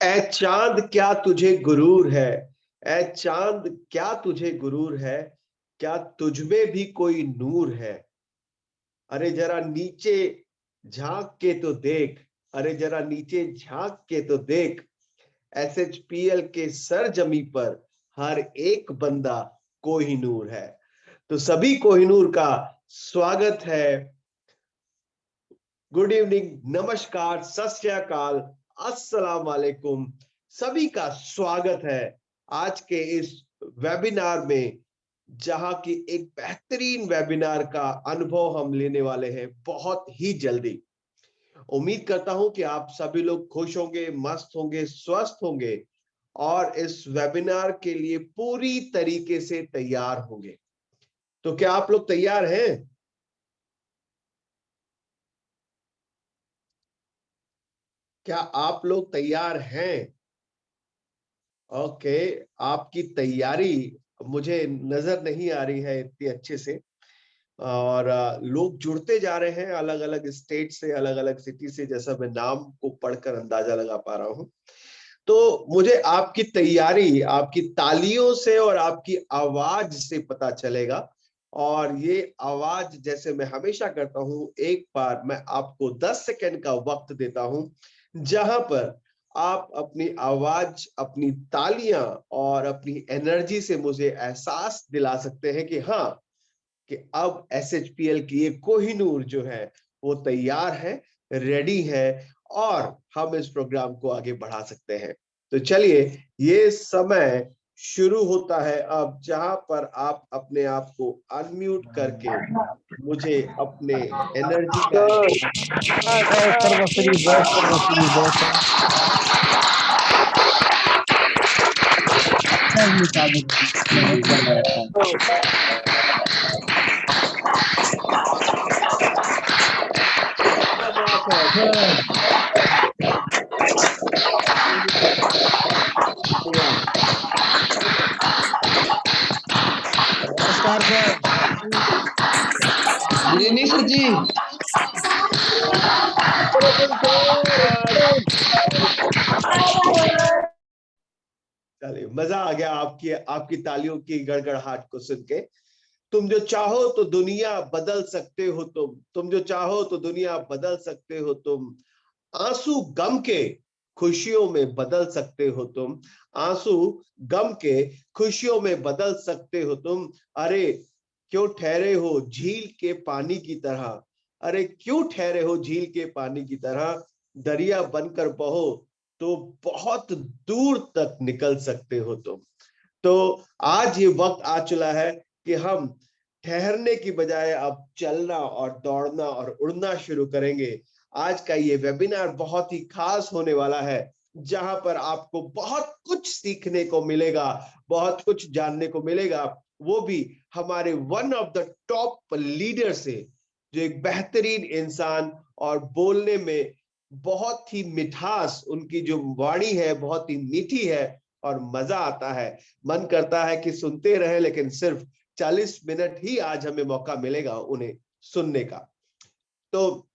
ऐ चांद क्या तुझे गुरूर है, ऐ चांद क्या तुझे गुरूर है, क्या तुझमें भी कोई नूर है। अरे जरा नीचे झांक के तो देख, अरे जरा नीचे झांक के तो देख, एसएचपीएल के सरजमी पर हर एक बंदा कोहिनूर है। तो सभी कोहिनूर का स्वागत है। गुड इवनिंग, नमस्कार, सत श्री अकाल, अस्सलाम वालेकुम। सभी का स्वागत है आज के इस वेबिनार में, जहां की एक बेहतरीन वेबिनार का अनुभव हम लेने वाले हैं बहुत ही जल्दी। उम्मीद करता हूं कि आप सभी लोग खुश होंगे, मस्त होंगे, स्वस्थ होंगे और इस वेबिनार के लिए पूरी तरीके से तैयार होंगे। तो क्या आप लोग तैयार हैं? क्या आप लोग तैयार हैं? ओके, आपकी तैयारी मुझे नजर नहीं आ रही है इतनी अच्छे से। और लोग जुड़ते जा रहे हैं अलग अलग स्टेट से, अलग अलग सिटी से, जैसा मैं नाम को पढ़कर अंदाजा लगा पा रहा हूं। तो मुझे आपकी तैयारी आपकी तालियों से और आपकी आवाज से पता चलेगा। और ये आवाज, जैसे मैं हमेशा करता हूं, एक बार मैं आपको 10 सेकंड का वक्त देता हूं, जहां पर आप अपनी आवाज, अपनी तालियां और अपनी एनर्जी से मुझे एहसास दिला सकते हैं कि हाँ, कि अब एसएचपीएल की ये कोहिनूर जो है वो तैयार है, रेडी है, और हम इस प्रोग्राम को आगे बढ़ा सकते हैं। तो चलिए, ये समय शुरू होता है अब, जहां पर आप अपने आप को अनम्यूट करके मुझे अपने एनर्जी का क्या बात है। नमस्कार सर। गुड इवनिंग सर जी। चलिए, मजा आ गया आपकी आपकी तालियों की गड़गड़ाहट को सुन के। तुम जो चाहो तो दुनिया बदल सकते हो, तुम जो चाहो तो दुनिया बदल सकते हो तुम, आंसू गम के खुशियों में बदल सकते हो तुम, आंसू गम के खुशियों में बदल सकते हो तुम। अरे क्यों ठहरे हो झील के पानी की तरह, अरे क्यों ठहरे हो झील के पानी की तरह, दरिया बनकर बहो तो बहुत दूर तक निकल सकते हो तुम। तो आज ये वक्त आ चला है कि हम ठहरने की बजाय अब चलना और दौड़ना और उड़ना शुरू करेंगे। आज का ये वेबिनार बहुत ही खास होने वाला है, जहां पर आपको बहुत कुछ सीखने को मिलेगा, बहुत कुछ जानने को मिलेगा, वो भी हमारे one of the top leader से, जो एक बेहतरीन इंसान और बोलने में बहुत ही मिठास, उनकी जो वाणी है बहुत ही मीठी है और मजा आता है। मन करता है कि सुनते रहे, लेकिन सिर्फ 40 मिनट ही आज हमें मौका मिलेगा उन्हें सुनने का। तो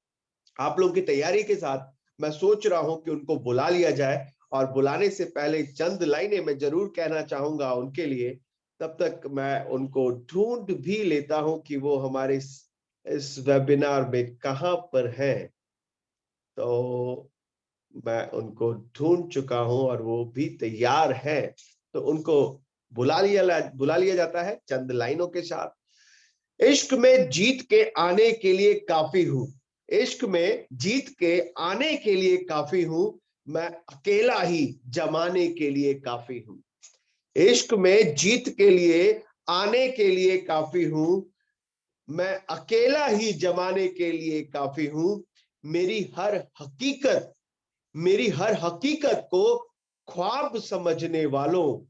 आप लोगों की तैयारी के साथ मैं सोच रहा हूं कि उनको बुला लिया जाए, और बुलाने से पहले चंद लाइनें मैं जरूर कहना चाहूंगा उनके लिए। तब तक मैं उनको ढूंढ भी लेता हूं कि वो हमारे इस वेबिनार में कहां पर हैं। तो मैं उनको ढूंढ चुका हूं और वो भी तैयार है। तो उनको बुला लिया जाता है चंद लाइनों के साथ। इश्क में जीत के आने के लिए काफी हूं, इश्क में जीत के आने के लिए काफी हूं, मैं अकेला ही जमाने के लिए काफी हूं। इश्क में जीत के लिए आने के लिए काफी हूं, मैं अकेला ही जमाने के लिए काफी हूं। मेरी हर हकीकत, मेरी हर हकीकत को ख्वाब समझने वालों,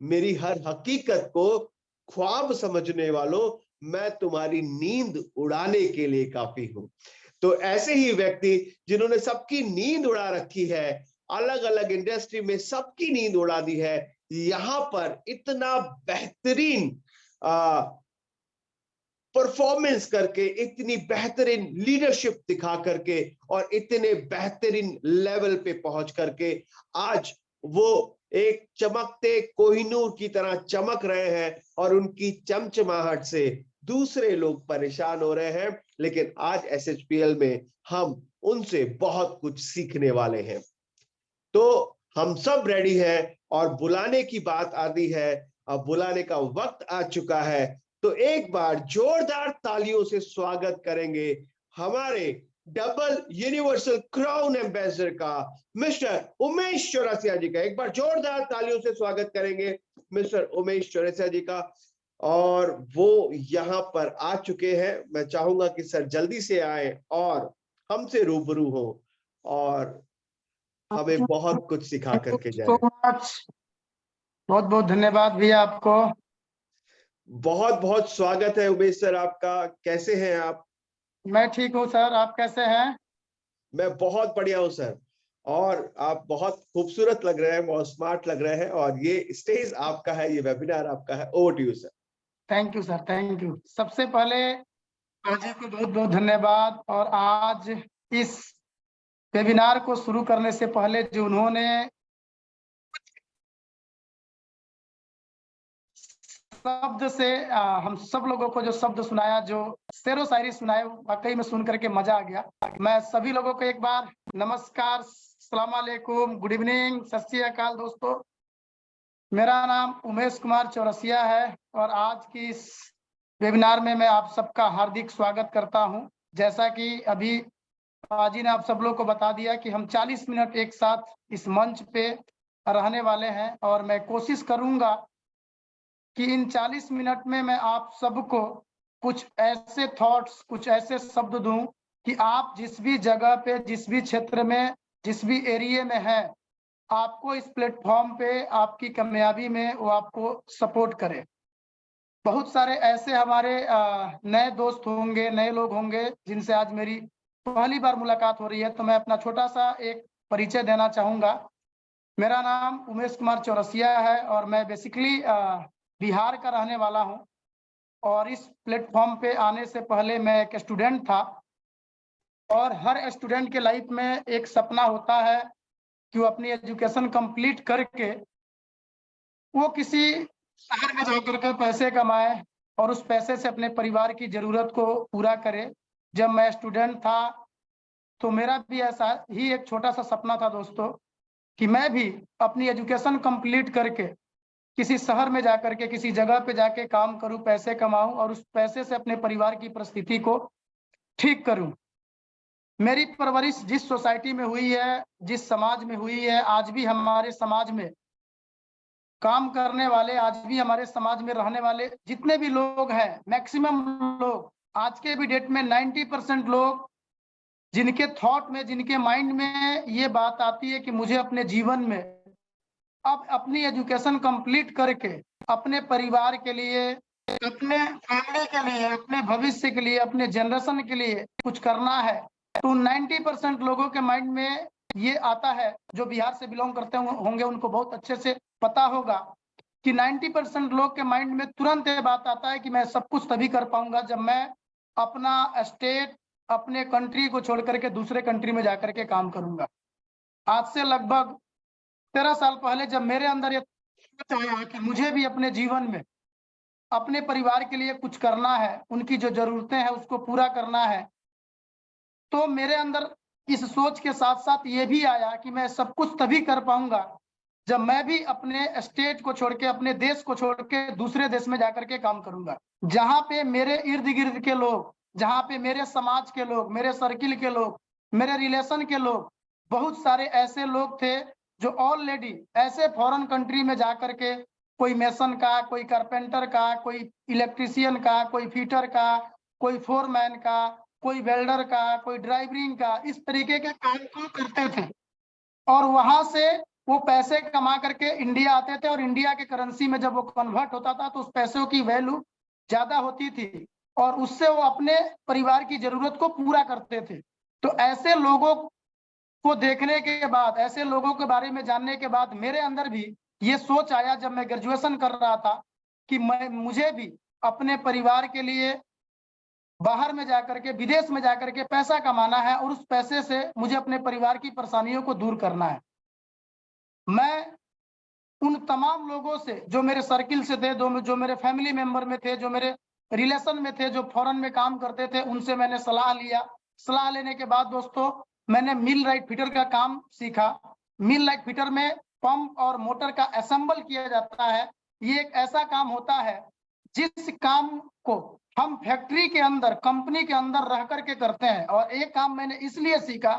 मेरी हर हकीकत को ख्वाब समझने वालों, मैं तुम्हारी नींद उड़ाने के लिए काफी हूं। तो ऐसे ही व्यक्ति जिन्होंने सबकी नींद उड़ा रखी है, अलग अलग इंडस्ट्री में सबकी नींद उड़ा दी है, यहाँ पर इतना बेहतरीन परफॉर्मेंस करके, इतनी बेहतरीन लीडरशिप दिखा करके और इतने बेहतरीन लेवल पे पहुंच करके आज वो एक चमकते कोहिनूर की तरह चमक रहे हैं और उनकी चमचमाहट से दूसरे लोग परेशान हो रहे हैं। लेकिन आज एसएचपीएल में हम उनसे बहुत कुछ सीखने वाले हैं। तो हम सब रेडी हैं और बुलाने की बात आती है, अब बुलाने का वक्त आ चुका है। तो एक बार जोरदार तालियों से स्वागत करेंगे हमारे डबल यूनिवर्सल क्राउन एम्बेसडर का, मिस्टर उमेश चौरसिया जी का। एक बार जोरदार तालियों से स्वागत करेंगे मिस्टर उमेश चौरसिया जी का। और वो यहाँ पर आ चुके हैं। मैं चाहूंगा कि सर जल्दी से आए और हमसे रूबरू हो और हमें बहुत कुछ सिखा करके जाए। बहुत बहुत धन्यवाद भैया आपको। बहुत बहुत स्वागत है उमेश सर आपका। कैसे हैं आप? मैं ठीक हूँ सर, आप कैसे हैं? मैं बहुत बढ़िया हूँ सर। और आप बहुत खूबसूरत लग रहे हैं, बहुत स्मार्ट लग रहे हैं और ये स्टेज आपका है, ये वेबिनार आपका है। Over to you sir. Thank you sir, thank you. सबसे पहले अजय को बहुत बहुत धन्यवाद। और आज इस वेबिनार को शुरू करने से पहले जो उन्होंने शब्द से हम सब लोगों को जो शब्द सुनाया, जो शेरो शायरी सुनाए, वाकई में सुन करके मजा आ गया। मैं सभी लोगों को एक बार नमस्कार, अस्सलाम वालेकुम, गुड इवनिंग, सत श्री अकाल दोस्तों। मेरा नाम उमेश कुमार चौरसिया है और आज की इस वेबिनार में मैं आप सबका हार्दिक स्वागत करता हूं। जैसा कि अभी पाजी ने आप सब लोग को बता दिया कि हम 40 मिनट एक साथ इस मंच पे रहने वाले हैं और मैं कोशिश करूंगा कि इन 40 मिनट में मैं आप सबको कुछ ऐसे थॉट्स, कुछ ऐसे शब्द दूं कि आप जिस भी जगह पे, जिस भी क्षेत्र में, जिस भी एरिया में है, आपको इस प्लेटफॉर्म पे आपकी कामयाबी में वो आपको सपोर्ट करे। बहुत सारे ऐसे हमारे नए दोस्त होंगे, नए लोग होंगे जिनसे आज मेरी पहली बार मुलाकात हो रही है। तो मैं अपना छोटा सा एक परिचय देना चाहूँगा। मेरा नाम उमेश कुमार चौरसिया है और मैं बेसिकली बिहार का रहने वाला हूँ। और इस प्लेटफॉर्म पे आने से पहले मैं एक स्टूडेंट था और हर स्टूडेंट के लाइफ में एक सपना होता है कि वो अपनी एजुकेशन कंप्लीट करके वो किसी शहर में जाकर के पैसे कमाए और उस पैसे से अपने परिवार की जरूरत को पूरा करे। जब मैं स्टूडेंट था तो मेरा भी ऐसा ही एक छोटा सा सपना था दोस्तों, कि मैं भी अपनी एजुकेशन कंप्लीट करके किसी शहर में जाकर के, किसी जगह पे जाके काम करूं, पैसे कमाऊं और उस पैसे से अपने परिवार की परिस्थिति को ठीक करूं। मेरी परवरिश जिस सोसाइटी में हुई है, जिस समाज में हुई है, आज भी हमारे समाज में काम करने वाले, आज भी हमारे समाज में रहने वाले जितने भी लोग हैं, मैक्सिमम लोग आज के भी डेट में 90% लोग जिनके थॉट में, जिनके माइंड में ये बात आती है कि मुझे अपने जीवन में अब अपनी एजुकेशन कंप्लीट करके अपने परिवार के लिए, अपने फैमिली के लिए, अपने भविष्य के लिए, अपने जनरेशन के लिए कुछ करना है, तो 90% लोगों के माइंड में ये आता है। जो बिहार से बिलोंग करते होंगे उनको बहुत अच्छे से पता होगा कि 90% लोग के माइंड में तुरंत ये बात आता है कि मैं सब कुछ तभी कर पाऊंगा जब मैं अपना स्टेट, अपने कंट्री को छोड़ करके दूसरे कंट्री में जाकर के काम करूंगा। आज से लगभग 13 साल पहले जब मेरे अंदर ये सोच आया कि मुझे भी अपने जीवन में अपने परिवार के लिए कुछ करना है, उनकी जो जरूरतें हैं उसको पूरा करना है, तो मेरे अंदर इस सोच के साथ साथ ये भी आया कि मैं सब कुछ तभी कर पाऊंगा जब मैं भी अपने स्टेट को छोड़ के, अपने देश को छोड़ के दूसरे देश में जाकर के काम करूंगा, जहां पे मेरे इर्द गिर्द के लोग, जहां पे मेरे समाज के लोग, मेरे सर्किल के लोग, मेरे रिलेशन के लोग, बहुत सारे ऐसे लोग थे जो ऑलरेडी ऐसे फॉरेन कंट्री में जाकर के, कोई मेसन का, कोई कारपेंटर का, कोई इलेक्ट्रिशियन का, कोई फिटर का, कोई फोरमैन का, कोई वेल्डर का, कोई ड्राइवरिंग का, इस तरीके के काम को करते थे और वहां से वो पैसे कमा करके इंडिया आते थे और इंडिया के करेंसी में जब वो कन्वर्ट होता था तो उस पैसों की वैल्यू ज्यादा होती थी और उससे वो अपने परिवार की जरूरत को पूरा करते थे। तो ऐसे लोगों को देखने के बाद, ऐसे लोगों के बारे में जानने के बाद मेरे अंदर भी ये सोच आया जब मैं ग्रेजुएशन कर रहा था कि मुझे भी अपने परिवार के लिए बाहर में जाकर के, विदेश में जाकर के पैसा कमाना है और उस पैसे से मुझे अपने परिवार की परेशानियों को दूर करना है। मैं उन तमाम लोगों से जो मेरे सर्किल से थे, जो मेरे फैमिली मेंबर में थे, जो मेरे रिलेशन में थे, जो फॉरेन में काम करते थे, उनसे मैंने सलाह लिया। सलाह लेने के बाद दोस्तों मैंने मिल राइट फिटर का काम सीखा। मिल राइट फिटर में पंप और मोटर का असेंबल किया जाता है। ये एक ऐसा काम होता है जिस काम को हम फैक्ट्री के अंदर, कंपनी के अंदर रह करके करते हैं। और एक काम मैंने इसलिए सीखा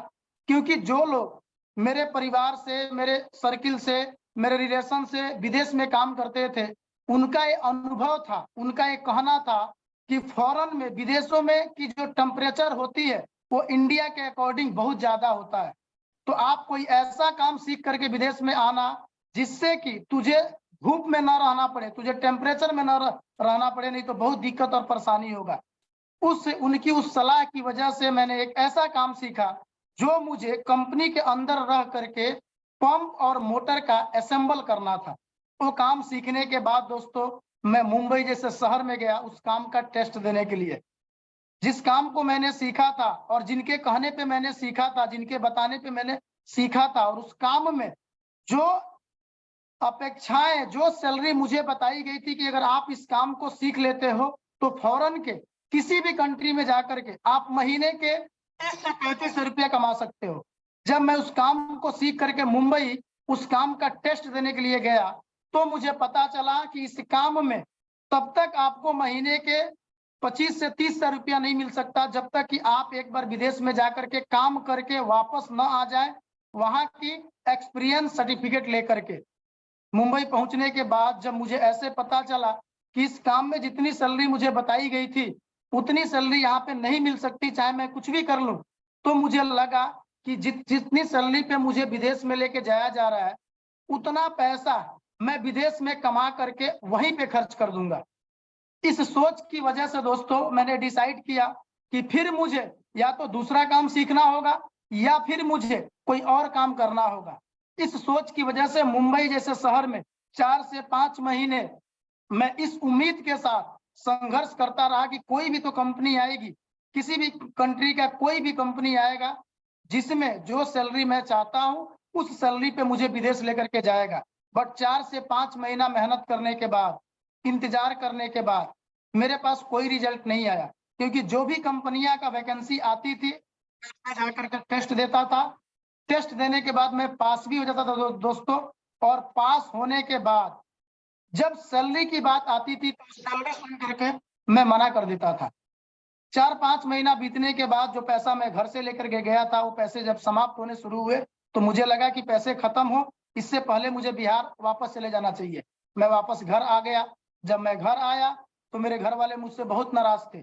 क्योंकि जो लोग मेरे परिवार से, मेरे सर्किल से, मेरे रिलेशन से विदेश में काम करते थे, उनका ये अनुभव था, उनका ये कहना था कि फॉरेन में, विदेशों में की जो टेम्परेचर होती है वो इंडिया के अकॉर्डिंग बहुत ज्यादा होता है। तो आप कोई ऐसा काम सीख करके विदेश में आना जिससे कि तुझे धूप में न रहना पड़े, तुझे टेम्परेचर में न रहना पड़े, नहीं तो बहुत दिक्कत और परेशानी होगा। उनकी उस सलाह की वजह से मैंने एक ऐसा काम सीखा जो मुझे कंपनी के अंदर रह करके पंप और मोटर का असेंबल करना था। वो काम सीखने के बाद दोस्तों मैं मुंबई जैसे शहर में गया उस काम का टेस्ट देने के लिए। जिस काम को मैंने सीखा था और जिनके कहने पे मैंने सीखा था, जिनके बताने पे मैंने सीखा था, और उस काम में जो अपेक्षाएं, जो सैलरी मुझे बताई गई थी कि अगर आप इस काम को सीख लेते हो तो फॉरेन के किसी भी कंट्री में जाकर के आप महीने के 30 से 35 रुपये कमा सकते हो। जब मैं उस काम को सीख करके मुंबई उस काम का टेस्ट देने के लिए गया तो मुझे पता चला कि इस काम में तब तक आपको महीने के 25 से 30 रुपया नहीं मिल सकता जब तक कि आप एक बार विदेश में जाकर के काम करके वापस न आ जाए, वहां की एक्सपीरियंस सर्टिफिकेट लेकर के। मुंबई पहुंचने के बाद जब मुझे ऐसे पता चला कि इस काम में जितनी सैलरी मुझे बताई गई थी उतनी सैलरी यहाँ पे नहीं मिल सकती, चाहे मैं कुछ भी कर लूं, तो मुझे लगा कि जितनी सैलरी पे मुझे विदेश में लेके जाया जा रहा है उतना पैसा मैं विदेश में कमा करके वहीं पे खर्च कर दूंगा। इस सोच की वजह से दोस्तों मैंने डिसाइड किया कि फिर मुझे या तो दूसरा काम सीखना होगा या फिर मुझे कोई और काम करना होगा। इस सोच की वजह से मुंबई जैसे शहर में 4 से 5 महीने मैं इस उम्मीद के साथ संघर्ष करता रहा कि कोई भी तो कंपनी आएगी, किसी भी कंट्री का कोई भी कंपनी आएगा जिसमें जो सैलरी मैं चाहता हूं उस सैलरी पे मुझे विदेश लेकर के जाएगा। बट 4 से 5 महीना मेहनत करने के बाद, इंतजार करने के बाद मेरे पास कोई रिजल्ट नहीं आया, क्योंकि जो भी कंपनियां का वैकेंसी आती थी मैं जाकर के टेस्ट देता था। टेस्ट देने के बाद मैं पास भी हो जाता था दोस्तों, और पास होने के बाद जब सैलरी की बात आती थी तो सैलरी सुन करके मैं मना कर देता था। 4-5 महीना बीतने के बाद जो पैसा मैं घर से लेकर के गया था वो पैसे जब समाप्त होने शुरू हुए तो मुझे लगा कि पैसे खत्म हो, इससे पहले मुझे बिहार वापस चले जाना चाहिए। मैं वापस घर आ गया। जब मैं घर आया तो मेरे घर वाले मुझसे बहुत नाराज थे।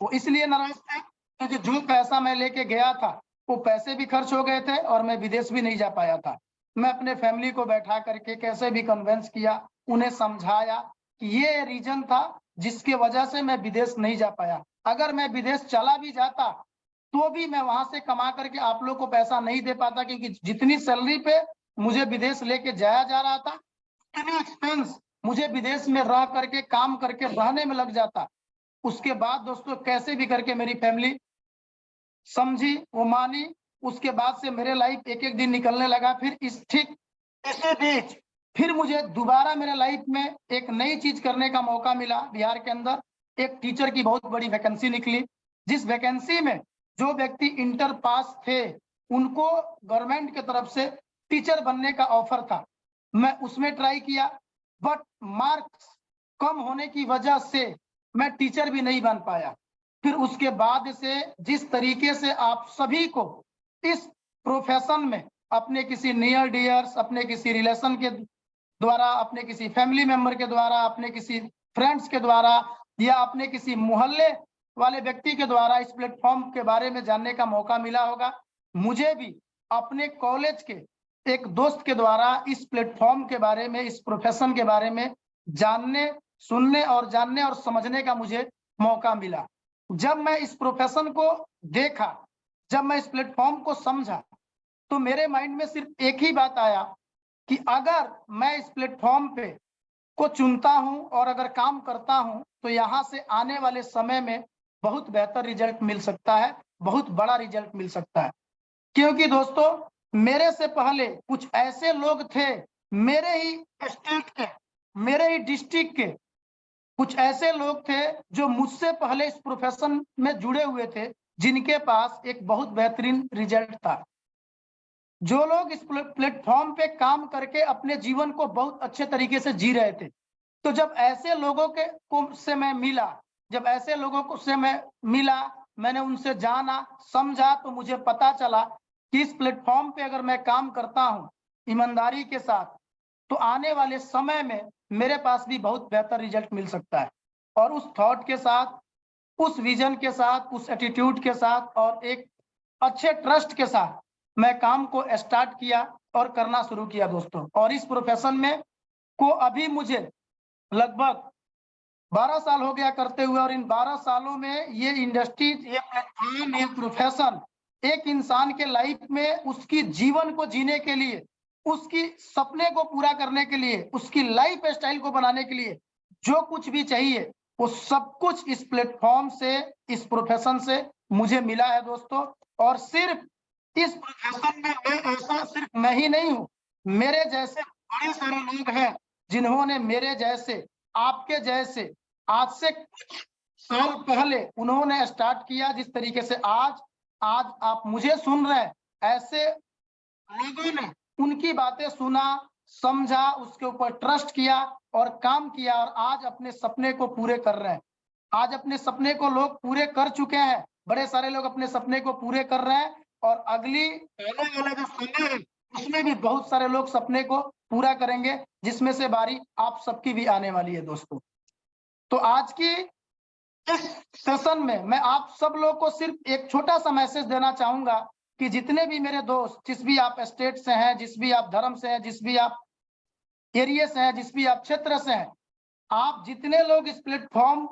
वो इसलिए नाराज थे क्योंकि जो पैसा मैं लेके गया था वो पैसे भी खर्च हो गए थे और मैं विदेश भी नहीं जा पाया था। मैं अपने फैमिली को बैठा करके कैसे भी कन्विंस किया, उन्हें समझाया कि ये रीजन था जिसकी वजह से मैं विदेश नहीं जा पाया। अगर मैं विदेश चला भी जाता तो भी मैं वहां से कमा करके आप लोग को पैसा नहीं दे पाता, क्योंकि जितनी सैलरी पे मुझे विदेश लेके जाया जा रहा था उतनी एक्सपेंस मुझे विदेश में रह करके, काम करके रहने में लग जाता। उसके बाद दोस्तों कैसे भी करके मेरी फैमिली समझी, वो मानी। उसके बाद से मेरे लाइफ एक एक दिन निकलने लगा। फिर इसी बीच फिर मुझे दोबारा मेरे लाइफ में एक नई चीज करने का मौका मिला। बिहार के अंदर एक टीचर की बहुत बड़ी वैकेंसी निकली, जिस वैकेंसी में जो व्यक्ति इंटर पास थे उनको गवर्नमेंट की तरफ से टीचर बनने का ऑफर था। मैं उसमें ट्राई किया, बट मार्क्स कम होने की वजह से मैं टीचर भी नहीं बन पाया। फिर उसके बाद से जिस तरीके से आप सभी को इस प्रोफेशन में अपने किसी नियर डियर्स, अपने किसी रिलेशन के द्वारा, अपने किसी फैमिली मेंबर के द्वारा, अपने किसी फ्रेंड्स के द्वारा या अपने किसी मोहल्ले वाले व्यक्ति के द्वारा इस प्लेटफॉर्म के बारे में जानने का मौका मिला होगा, मुझे भी अपने कॉलेज के एक दोस्त के द्वारा इस प्लेटफॉर्म के बारे में, इस प्रोफेशन के बारे में जानने, सुनने और समझने का मुझे मौका मिला। जब मैं इस प्रोफेशन को देखा, जब मैं इस प्लेटफॉर्म को समझा, तो मेरे माइंड में सिर्फ एक ही बात आया कि अगर मैं इस प्लेटफॉर्म पे को चुनता हूं और अगर काम करता हूं तो यहाँ से आने वाले समय में बहुत बेहतर रिजल्ट मिल सकता है, बहुत बड़ा रिजल्ट मिल सकता है। क्योंकि दोस्तों मेरे से पहले कुछ ऐसे लोग थे, मेरे ही स्टेट के, मेरे ही डिस्ट्रिक्ट के कुछ ऐसे लोग थे जो मुझसे पहले इस प्रोफेशन में जुड़े हुए थे, जिनके पास एक बहुत बेहतरीन रिजल्ट था। जो लोग इस प्लेटफॉर्म पे काम करके अपने जीवन को बहुत अच्छे तरीके से जी रहे थे। तो जब ऐसे लोगों से मैं मिला, जब ऐसे लोगों को से मैं मिला, मैंने उनसे जाना, समझा, तो मुझे पता चला कि इस प्लेटफॉर्म पे अगर मैं काम करता हूं ईमानदारी के साथ, तो आने वाले समय में मेरे पास भी बहुत बेहतर रिजल्ट मिल सकता है। और उस थॉट के साथ, उस विजन के साथ, उस एटीट्यूड के साथ और एक अच्छे ट्रस्ट के साथ मैं काम को स्टार्ट किया और करना शुरू किया दोस्तों। और इस प्रोफेशन में को अभी मुझे लगभग 12 साल हो गया करते हुए, और इन 12 सालों में ये इंडस्ट्री, ये प्लेटफॉर्म, ये प्रोफेशन एक इंसान के लाइफ में उसकी जीवन को जीने के लिए, उसकी सपने को पूरा करने के लिए, उसकी लाइफ स्टाइल को बनाने के लिए जो कुछ भी चाहिए वो सब कुछ इस प्लेटफॉर्म से, इस प्रोफेशन से मुझे मिला है दोस्तों। और सिर्फ इस प्रोफेशन में मैं ऐसा सिर्फ मैं ही नहीं हूँ, मेरे जैसे बड़े सारे लोग हैं जिन्होंने मेरे जैसे, आपके जैसे आज से कुछ साल पहले उन्होंने स्टार्ट किया। जिस तरीके से आज आप मुझे सुन रहे हैं, ऐसे लोगों ने उनकी बातें सुना, समझा, उसके ऊपर ट्रस्ट किया और काम किया, और आज अपने सपने को पूरे कर रहे हैं। आज अपने सपने को लोग पूरे कर चुके हैं, बड़े सारे लोग अपने सपने को पूरे कर रहे हैं, और अगली आने वाला जो समय है उसमें भी बहुत सारे लोग सपने को पूरा करेंगे, जिसमें से बारी आप सबकी भी आने वाली है दोस्तों। तो आज की इस सेशन में मैं आप सब लोग को सिर्फ एक छोटा सा मैसेज देना चाहूंगा कि जितने भी मेरे दोस्त, जिस भी आप स्टेट से हैं, जिस भी आप धर्म से हैं, जिस भी आप एरिया से हैं, जिस भी आप क्षेत्र से हैं, आप जितने लोग इस प्लेटफॉर्म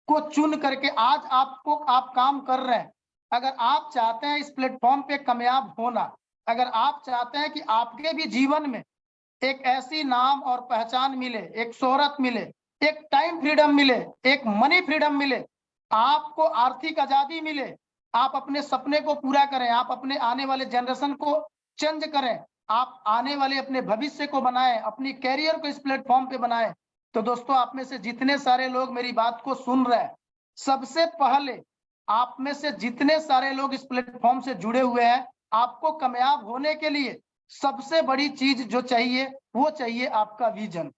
को चुन करके आज आप काम कर रहे हैं, अगर आप चाहते हैं इस प्लेटफॉर्म पे कामयाब होना, अगर आप चाहते हैं कि आपके भी जीवन में एक ऐसी नाम और पहचान मिले, एक शोहरत मिले, एक टाइम फ्रीडम मिले, एक मनी फ्रीडम मिले, आपको आर्थिक आजादी मिले, आप अपने सपने को पूरा करें, आप अपने आने वाले जनरेशन को चेंज करें, आप आने वाले अपने भविष्य को बनाएं, अपनी कैरियर को इस प्लेटफॉर्म पे बनाएं, तो दोस्तों आप में से जितने सारे लोग मेरी बात को सुन रहे हैं, सबसे पहले आप में से जितने सारे लोग इस प्लेटफॉर्म से जुड़े हुए हैं, आपको कामयाब होने के लिए सबसे बड़ी चीज जो चाहिए वो चाहिए आपका विजन।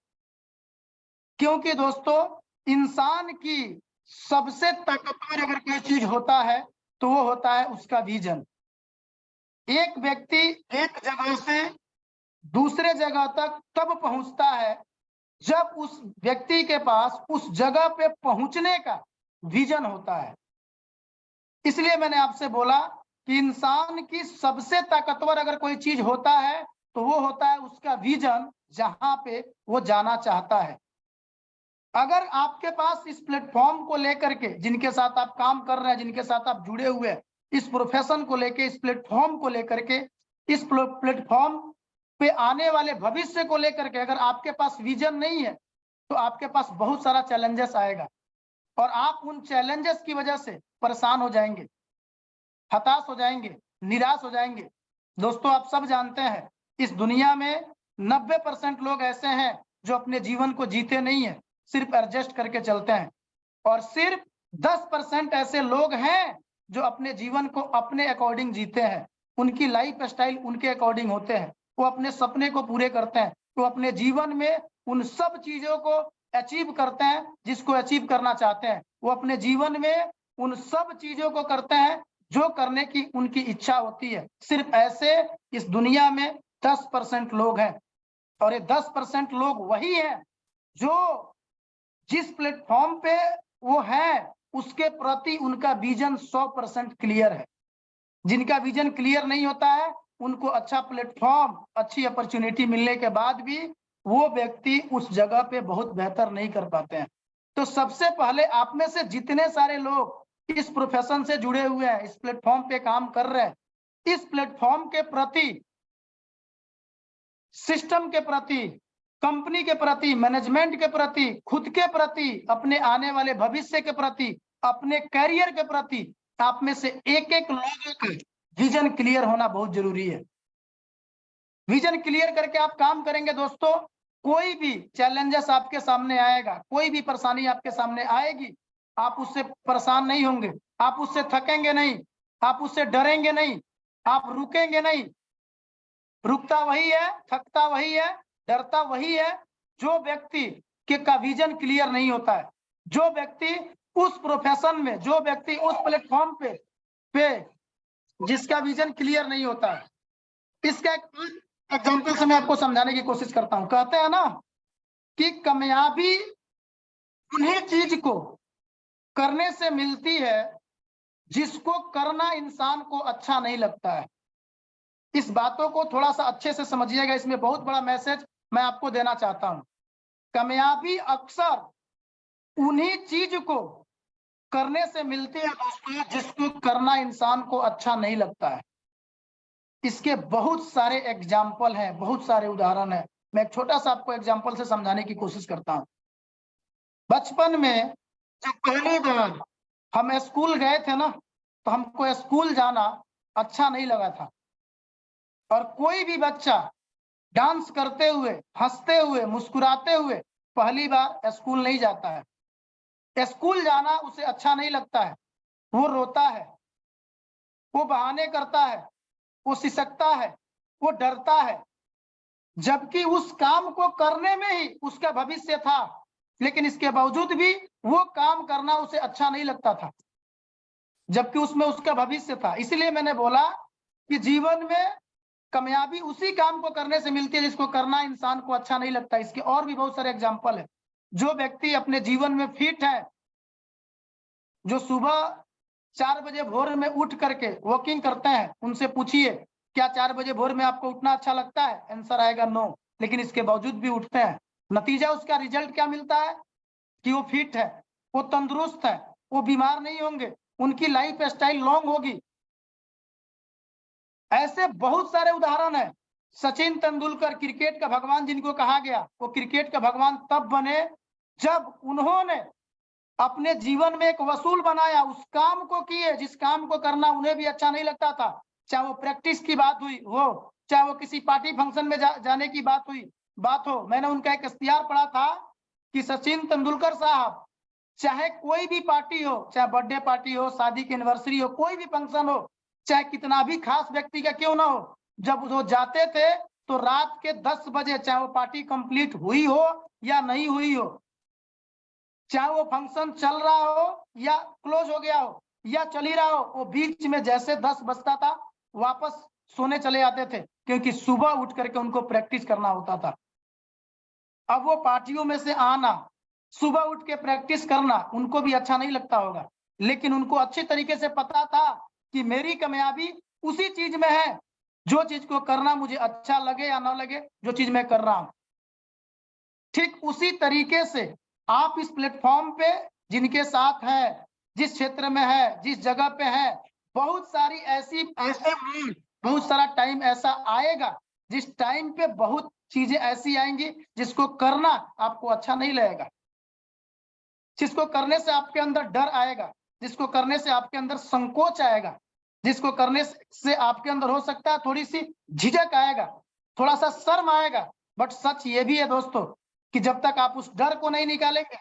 क्योंकि दोस्तों इंसान की सबसे ताकतवर अगर कोई चीज होता है तो वो होता है उसका विजन। एक व्यक्ति एक जगह से दूसरे जगह तक तब पहुंचता है जब उस व्यक्ति के पास उस जगह पे पहुंचने का विजन होता है। इसलिए मैंने आपसे बोला कि इंसान की सबसे ताकतवर अगर कोई चीज होता है तो वो होता है उसका विजन, जहां पे वो जाना चाहता है। अगर आपके पास इस प्लेटफॉर्म को लेकर के, जिनके साथ आप काम कर रहे हैं, जिनके साथ आप जुड़े हुए हैं, इस प्रोफेशन को लेके, इस प्लेटफॉर्म को लेकर के, इस प्लेटफॉर्म पे आने वाले भविष्य को लेकर के अगर आपके पास विजन नहीं है तो आपके पास बहुत सारा चैलेंजेस आएगा और आप उन चैलेंजेस की वजह से परेशान हो जाएंगे, हताश हो जाएंगे, निराश हो जाएंगे। दोस्तों आप सब जानते हैं इस दुनिया में 90% लोग ऐसे हैं जो अपने जीवन को जीते नहीं है, सिर्फ एडजस्ट करके चलते हैं, और सिर्फ 10% ऐसे लोग हैं जो अपने जीवन को अपने अकॉर्डिंग जीते हैं, उनकी लाइफ स्टाइल उनके अकॉर्डिंग होते हैं, वो अपने सपने को पूरे करते हैं, वो अपने जीवन में उन सब चीजों को अचीव करते हैं जिसको अचीव करना चाहते हैं, वो अपने जीवन में उन सब चीजों को करते हैं जो करने की उनकी इच्छा होती है। सिर्फ ऐसे इस दुनिया में 10% लोग हैं, और ये 10% लोग वही हैं जो जिस प्लेटफॉर्म पे वो है उसके प्रति उनका विजन 100% क्लियर है। जिनका विजन क्लियर नहीं होता है उनको अच्छा प्लेटफॉर्म, अच्छी अपॉर्चुनिटी मिलने के बाद भी वो व्यक्ति उस जगह पे बहुत बेहतर नहीं कर पाते हैं। तो सबसे पहले आप में से जितने सारे लोग इस प्रोफेशन से जुड़े हुए हैं, इस प्लेटफॉर्म पे काम कर रहे हैं, इस प्लेटफॉर्म के प्रति सिस्टम के प्रति, कंपनी के प्रति, मैनेजमेंट के प्रति, खुद के प्रति, अपने आने वाले भविष्य के प्रति, अपने करियर के प्रति आप में से एक एक लोगों का विजन क्लियर होना बहुत जरूरी है। विजन क्लियर करके आप काम करेंगे दोस्तों, कोई भी चैलेंजेस आपके सामने आएगा, कोई भी परेशानी आपके सामने आएगी, आप उससे परेशान नहीं होंगे, आप उससे थकेंगे नहीं, आप उससे डरेंगे नहीं, आप रुकेंगे नहीं। रुकता वही है, थकता वही है, डरता वही है जो व्यक्ति के का विजन क्लियर नहीं होता है, जो व्यक्ति उस प्रोफेशन में, जो व्यक्ति उस प्लेटफॉर्म पे जिसका विजन क्लियर नहीं होता है। इसका एक एग्जांपल से मैं आपको समझाने की कोशिश करता हूं। कहते हैं ना कि कामयाबी उन्हीं चीज को करने से मिलती है जिसको करना इंसान को अच्छा नहीं लगता है। इस बातों को थोड़ा सा अच्छे से समझिएगा, इसमें बहुत बड़ा मैसेज मैं आपको देना चाहता हूं। कामयाबी अक्सर उन्हीं चीज को करने से मिलती है दोस्तों जिसको करना इंसान को अच्छा नहीं लगता है। इसके बहुत सारे एग्जाम्पल हैं, बहुत सारे उदाहरण हैं। मैं एक छोटा सा आपको एग्जाम्पल से समझाने की कोशिश करता हूं। बचपन में जब पहली बार हम स्कूल गए थे ना, तो हमको स्कूल जाना अच्छा नहीं लगा था। और कोई भी बच्चा डांस करते हुए, हंसते हुए, मुस्कुराते हुए पहली बार स्कूल नहीं जाता है। स्कूल जाना उसे अच्छा नहीं लगता है, वो रोता है, वो बहाने करता है, वो सिसकता है, वो डरता है, जबकि उस काम को करने में ही उसका भविष्य था, लेकिन इसके बावजूद भी वो काम करना उसे अच्छा नहीं लगता था, जबकि उसमें उसका भविष्य था। इसलिए मैंने बोला कि जीवन में कामयाबी उसी काम को करने से मिलती है जिसको करना इंसान को अच्छा नहीं लगता। इसके और भी बहुत सारे एग्जाम्पल है। जो व्यक्ति अपने जीवन में फिट है, जो सुबह 4 बजे भोर में उठ करके वॉकिंग करते हैं, उनसे पूछिए क्या 4 बजे भोर में आपको उठना अच्छा लगता है? आंसर आएगा नो। लेकिन इसके बावजूद भी उठते हैं। नतीजा उसका रिजल्ट क्या मिलता है कि वो फिट है, वो तंदुरुस्त है, वो बीमार नहीं होंगे, उनकी लाइफ स्टाइल लॉन्ग होगी। ऐसे बहुत सारे उदाहरण है। सचिन तेंदुलकर क्रिकेट का भगवान जिनको कहा गया, वो क्रिकेट का भगवान तब बने जब उन्होंने अपने जीवन में एक वसूल बनाया, उस काम को किए जिस काम को करना उन्हें भी अच्छा नहीं लगता था। चाहे वो प्रैक्टिस की बात हुई हो, चाहे वो किसी पार्टी फंक्शन में जाने की बात हो। मैंने उनका एक इख्तियार पढ़ा था कि सचिन तेंदुलकर साहब चाहे कोई भी पार्टी हो, चाहे बर्थडे पार्टी हो, शादी की एनिवर्सरी हो, कोई भी फंक्शन हो, चाहे कितना भी खास व्यक्ति का क्यों ना हो, जब वो जाते थे तो रात के 10 बजे, चाहे वो पार्टी कंप्लीट हुई हो या नहीं हुई हो, चाहे वो फंक्शन चल रहा हो या क्लोज हो गया हो या चल ही रहा हो, वो बीच में जैसे 10 बजता था वापस सोने चले जाते थे, क्योंकि सुबह उठ करके उनको प्रैक्टिस करना होता था। अब वो पार्टियों में से आना, सुबह उठ के प्रैक्टिस करना उनको भी अच्छा नहीं लगता होगा, लेकिन उनको अच्छी तरीके से पता था कि मेरी कामयाबी उसी चीज में है जो चीज को करना मुझे अच्छा लगे या ना लगे, जो चीज मैं कर रहा हूं। ठीक उसी तरीके से आप इस प्लेटफॉर्म पे जिनके साथ है, जिस क्षेत्र में है, जिस जगह पे है, बहुत सारा टाइम ऐसा आएगा जिस टाइम पे बहुत चीजें ऐसी आएंगी जिसको करना आपको अच्छा नहीं लगेगा, जिसको करने से आपके अंदर डर आएगा, जिसको करने से आपके अंदर संकोच आएगा, जिसको करने से आपके अंदर हो सकता है थोड़ी सी झिझक आएगा, थोड़ा सा शर्म आएगा। बट सच ये भी है दोस्तों कि जब तक आप उस डर को नहीं निकालेंगे,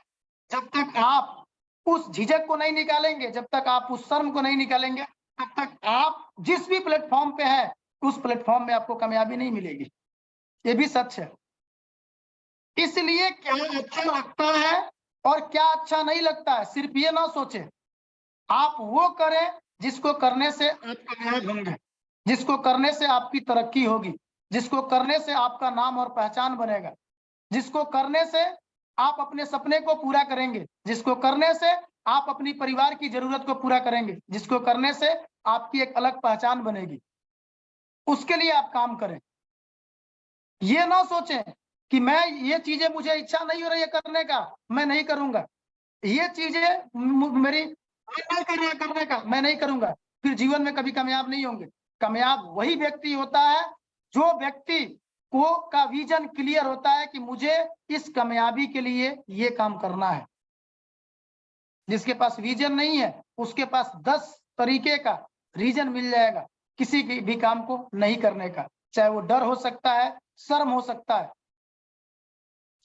जब तक आप उस झिझक को नहीं निकालेंगे, जब तक आप उस शर्म को नहीं निकालेंगे, तब तक आप जिस भी प्लेटफॉर्म पे है उस प्लेटफॉर्म में आपको कामयाबी नहीं मिलेगी। ये भी सच है। इसलिए क्या अच्छा लगता है और क्या अच्छा नहीं लगता है, सिर्फ ये ना सोचे, आप वो करें जिसको करने से आप कामयाब होंगे, जिसको करने से आपकी तरक्की होगी, जिसको करने से आपका नाम और पहचान बनेगा, जिसको करने से आप अपने सपने को पूरा करेंगे, जिसको करने से आप अपनी परिवार की जरूरत को पूरा करेंगे, जिसको करने से आपकी एक अलग पहचान बनेगी। उसके लिए आप काम करें। ये ना सोचें कि मैं ये चीजें मुझे इच्छा नहीं हो रही है करने का, मैं नहीं करूंगा, ये चीजें मेरी नहीं कर रहा करने का, मैं नहीं करूंगा, फिर जीवन में कभी कामयाब नहीं होंगे। कामयाब वही व्यक्ति होता है जो व्यक्ति को का विजन क्लियर होता है कि मुझे इस कामयाबी के लिए ये काम करना है। जिसके पास विजन नहीं है उसके पास 10 तरीके का रीजन मिल जाएगा किसी भी काम को नहीं करने का, चाहे वो डर हो सकता है, शर्म हो सकता है।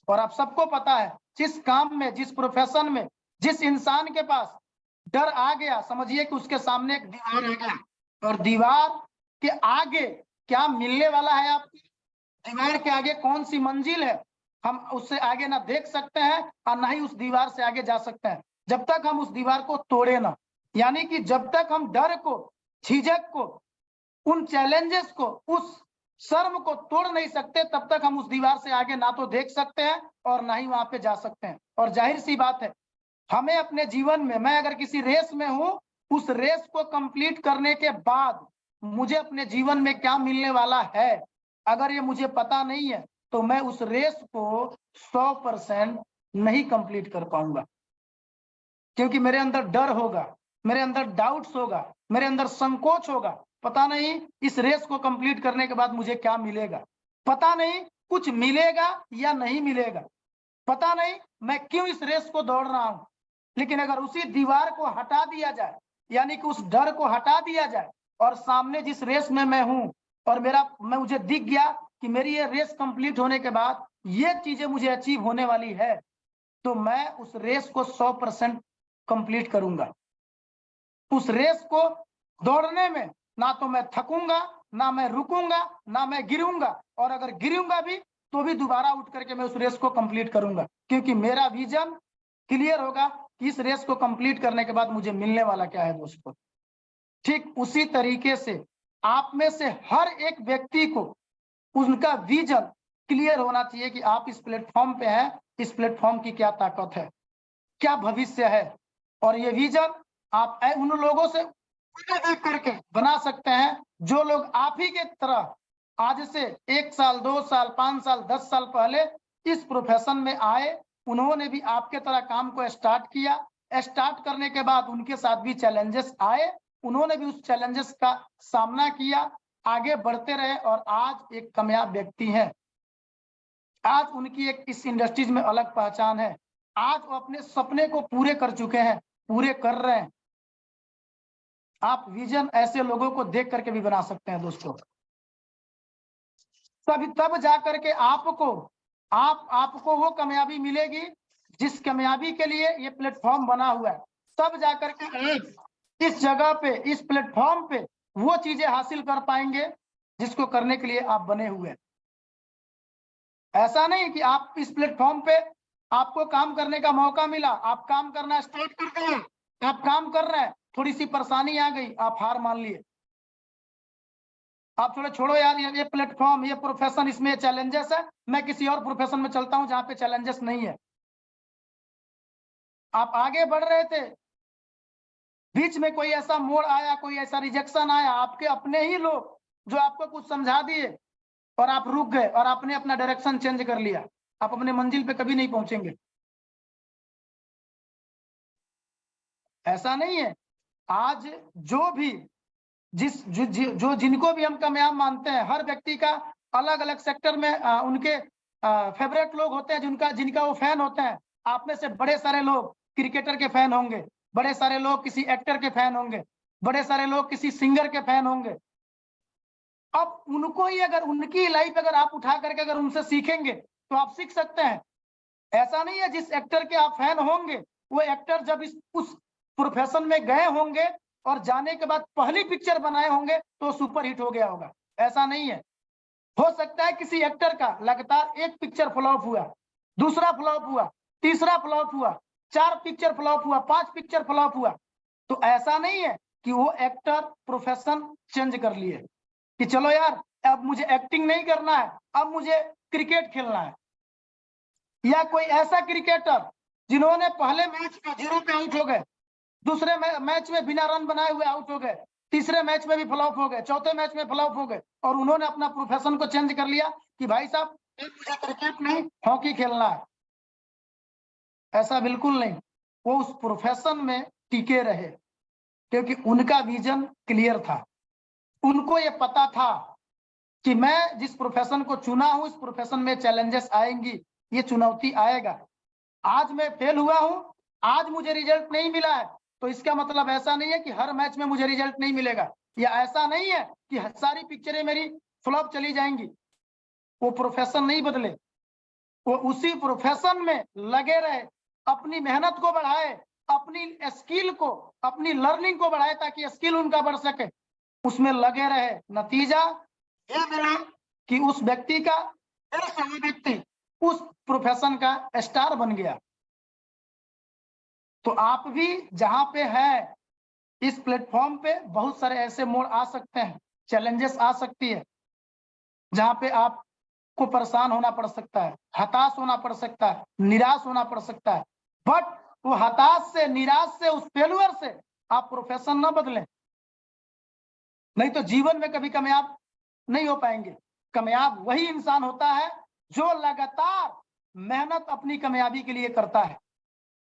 और आप सबको पता है जिस काम में, जिस प्रोफेशन में, जिस इंसान के पास डर आ गया, समझिए कि उसके सामने एक दीवार आ गया, और दीवार के आगे क्या मिलने वाला है आपको, दीवार के आगे कौन सी मंजिल है, हम उससे आगे ना देख सकते हैं और ना ही उस दीवार से आगे जा सकते हैं जब तक हम उस दीवार को तोड़े ना। यानी कि जब तक हम डर को, झिझक को, उन चैलेंजेस को, उस शर्म को तोड़ नहीं सकते तब तक हम उस दीवार से आगे ना तो देख सकते हैं और ना ही वहां पे जा सकते हैं। और जाहिर सी बात है, हमें अपने जीवन में, मैं अगर किसी रेस में हूं, उस रेस को कंप्लीट करने के बाद मुझे अपने जीवन में क्या मिलने वाला है, अगर ये मुझे पता नहीं है तो मैं उस रेस को 100% नहीं कंप्लीट कर पाऊंगा, क्योंकि मेरे अंदर डर होगा, मेरे अंदर डाउट्स होगा, मेरे अंदर संकोच होगा। पता नहीं इस रेस को कंप्लीट करने के बाद मुझे क्या मिलेगा, पता नहीं कुछ मिलेगा या नहीं मिलेगा, पता नहीं मैं क्यों इस रेस को दौड़ रहा हूं। लेकिन अगर उसी दीवार को हटा दिया जाए, यानी कि उस डर को हटा दिया जाए, और सामने जिस रेस में मैं हूं और मुझे दिख गया कि मेरी ये रेस कंप्लीट होने के बाद ये चीजें मुझे अचीव होने वाली है, तो मैं उस रेस को 100% कंप्लीट करूंगा। उस रेस को दौड़ने में ना तो मैं थकूंगा, ना मैं रुकूंगा, ना मैं गिरूंगा, और अगर गिरूंगा भी तो भी दोबारा उठ करके मैं उस रेस को कंप्लीट करूंगा, क्योंकि मेरा विजन क्लियर होगा कि इस रेस को कंप्लीट करने के बाद मुझे मिलने वाला क्या है दोस्तों। ठीक उसी तरीके से आप में से हर एक व्यक्ति को उनका विजन क्लियर होना चाहिए कि आप इस प्लेटफॉर्म पे हैं, इस प्लेटफॉर्म की क्या ताकत है, क्या भविष्य है। और ये विजन आप उन लोगों से देख करके बना सकते हैं जो लोग आप ही के तरह आज से 1 साल, 2 साल, 5 साल, 10 साल पहले इस प्रोफेशन में आए। उन्होंने भी आपके तरह काम को स्टार्ट किया, स्टार्ट करने के बाद उनके साथ भी चैलेंजेस आए, उन्होंने भी उस चैलेंजेस का सामना किया, आगे बढ़ते रहे और आज एक कामयाब व्यक्ति हैं। आज उनकी एक इस इंडस्ट्रीज में अलग पहचान है। आज वो अपने सपने को पूरे कर चुके हैं, पूरे कर रहे हैं। आप विजन ऐसे लोगों को देख करके भी बना सकते हैं दोस्तों। तब जा करके आपको वो कामयाबी मिलेगी जिस कामयाबी के लिए ये प्लेटफॉर्म बना हुआ है। तब जा करके इस जगह पे, इस प्लेटफॉर्म पे वो चीजें हासिल कर पाएंगे जिसको करने के लिए आप बने हुए हैं। ऐसा नहीं कि आप इस प्लेटफॉर्म पे आपको काम करने का मौका मिला, आप काम करना स्टार्ट कर दिए, आप काम कर रहे हैं, थोड़ी सी परेशानी आ गई, आप हार मान लिए, आप थोड़ा छोड़ो यार, ये प्लेटफॉर्म, ये प्रोफेशन, इसमें चैलेंजेस है, मैं किसी और प्रोफेशन में चलता हूं जहां पे चैलेंजेस नहीं है। आप आगे बढ़ रहे थे, बीच में कोई ऐसा मोड़ आया, कोई ऐसा रिजेक्शन आया, आपके अपने ही लोग जो आपको कुछ समझा दिए और आप रुक गए और आपने अपना डायरेक्शन चेंज कर लिया, आप अपने मंजिल पे कभी नहीं पहुंचेंगे। ऐसा नहीं है। आज जो भी जिनको भी हम कामयाब मानते हैं, हर व्यक्ति का अलग अलग सेक्टर में उनके फेवरेट लोग होते हैं जिनका वो फैन होते हैं। आप में से बड़े सारे लोग क्रिकेटर के फैन होंगे, बड़े सारे लोग किसी एक्टर के फैन होंगे, बड़े सारे लोग किसी सिंगर के फैन होंगे। अब उनको ही अगर उनकी लाइफ अगर आप उठा करके अगर उनसे सीखेंगे तो आप सीख सकते हैं। ऐसा नहीं है जिस एक्टर के आप फैन होंगे वो एक्टर जब उस प्रोफेशन में गए होंगे और जाने के बाद पहली पिक्चर बनाए होंगे तो सुपर हिट हो गया होगा, ऐसा नहीं है। हो सकता है किसी एक्टर का लगातार एक पिक्चर फ्लॉप हुआ, दूसरा फ्लॉप हुआ, तीसरा फ्लॉप हुआ, 4 पिक्चर फ्लॉप हुआ, 5 पिक्चर फ्लॉप हुआ, तो ऐसा नहीं है कि वो एक्टर प्रोफेशन चेंज कर लिए कि चलो यार अब मुझे एक्टिंग नहीं करना है, अब मुझे क्रिकेट खेलना है। या कोई ऐसा क्रिकेटर जिन्होंने पहले मैच में 0 पे आउट हो गए, दूसरे मैच में बिना रन बनाए हुए आउट हो गए, तीसरे मैच में भी फ्लॉप हो गए, चौथे मैच में फ्लॉप हो गए, और उन्होंने अपना प्रोफेशन को चेंज कर लिया कि भाई साहब मुझे क्रिकेट नहीं हॉकी खेलना है। ऐसा बिल्कुल नहीं, वो उस प्रोफेशन में टिके रहे क्योंकि उनका विजन क्लियर था। उनको ये पता था कि मैं जिस प्रोफेशन को चुना हूं, इस प्रोफेशन में चैलेंजेस आएंगी, ये चुनौती आएगा। आज मैं फेल हुआ हूं, आज मुझे रिजल्ट नहीं मिला है, तो इसका मतलब ऐसा नहीं है कि हर मैच में मुझे रिजल्ट नहीं मिलेगा, या ऐसा नहीं है कि सारी पिक्चरें मेरी फ्लॉप चली जाएंगी। वो प्रोफेशन नहीं बदले, वो उसी प्रोफेशन में लगे रहे, अपनी मेहनत को बढ़ाए, अपनी स्किल को, अपनी लर्निंग को बढ़ाए, ताकि स्किल उनका बढ़ सके, उसमें लगे रहे। नतीजा ये मिला कि उस व्यक्ति का, व्यक्ति उस प्रोफेशन का स्टार बन गया। तो आप भी जहां पे है, इस प्लेटफॉर्म पे बहुत सारे ऐसे मोड़ आ सकते हैं, चैलेंजेस आ सकती है, जहां पे आपको परेशान होना पड़ सकता है, हताश होना पड़ सकता है, निराश होना पड़ सकता है। बट वो हताश से, निराश से, उस फेलुअर से आप प्रोफेशन ना बदलें, नहीं तो जीवन में कभी कामयाब नहीं हो पाएंगे। कामयाब वही इंसान होता है जो लगातार मेहनत अपनी कामयाबी के लिए करता है,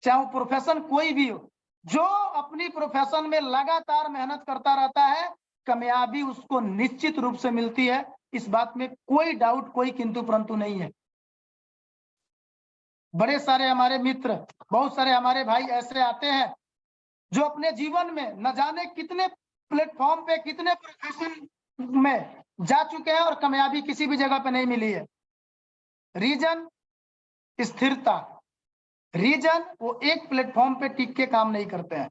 चाहे वो प्रोफेशन कोई भी हो। जो अपनी प्रोफेशन में लगातार मेहनत करता रहता है, कामयाबी उसको निश्चित रूप से मिलती है, इस बात में कोई डाउट, कोई किंतु परंतु नहीं है। बड़े सारे हमारे मित्र, बहुत सारे हमारे भाई ऐसे आते हैं जो अपने जीवन में न जाने कितने प्लेटफॉर्म पे, कितने प्रोफेशन में जा चुके हैं और कामयाबी किसी भी जगह पे नहीं मिली है। रीजन स्थिरता, रीजन वो एक प्लेटफॉर्म पे टिक के काम नहीं करते हैं।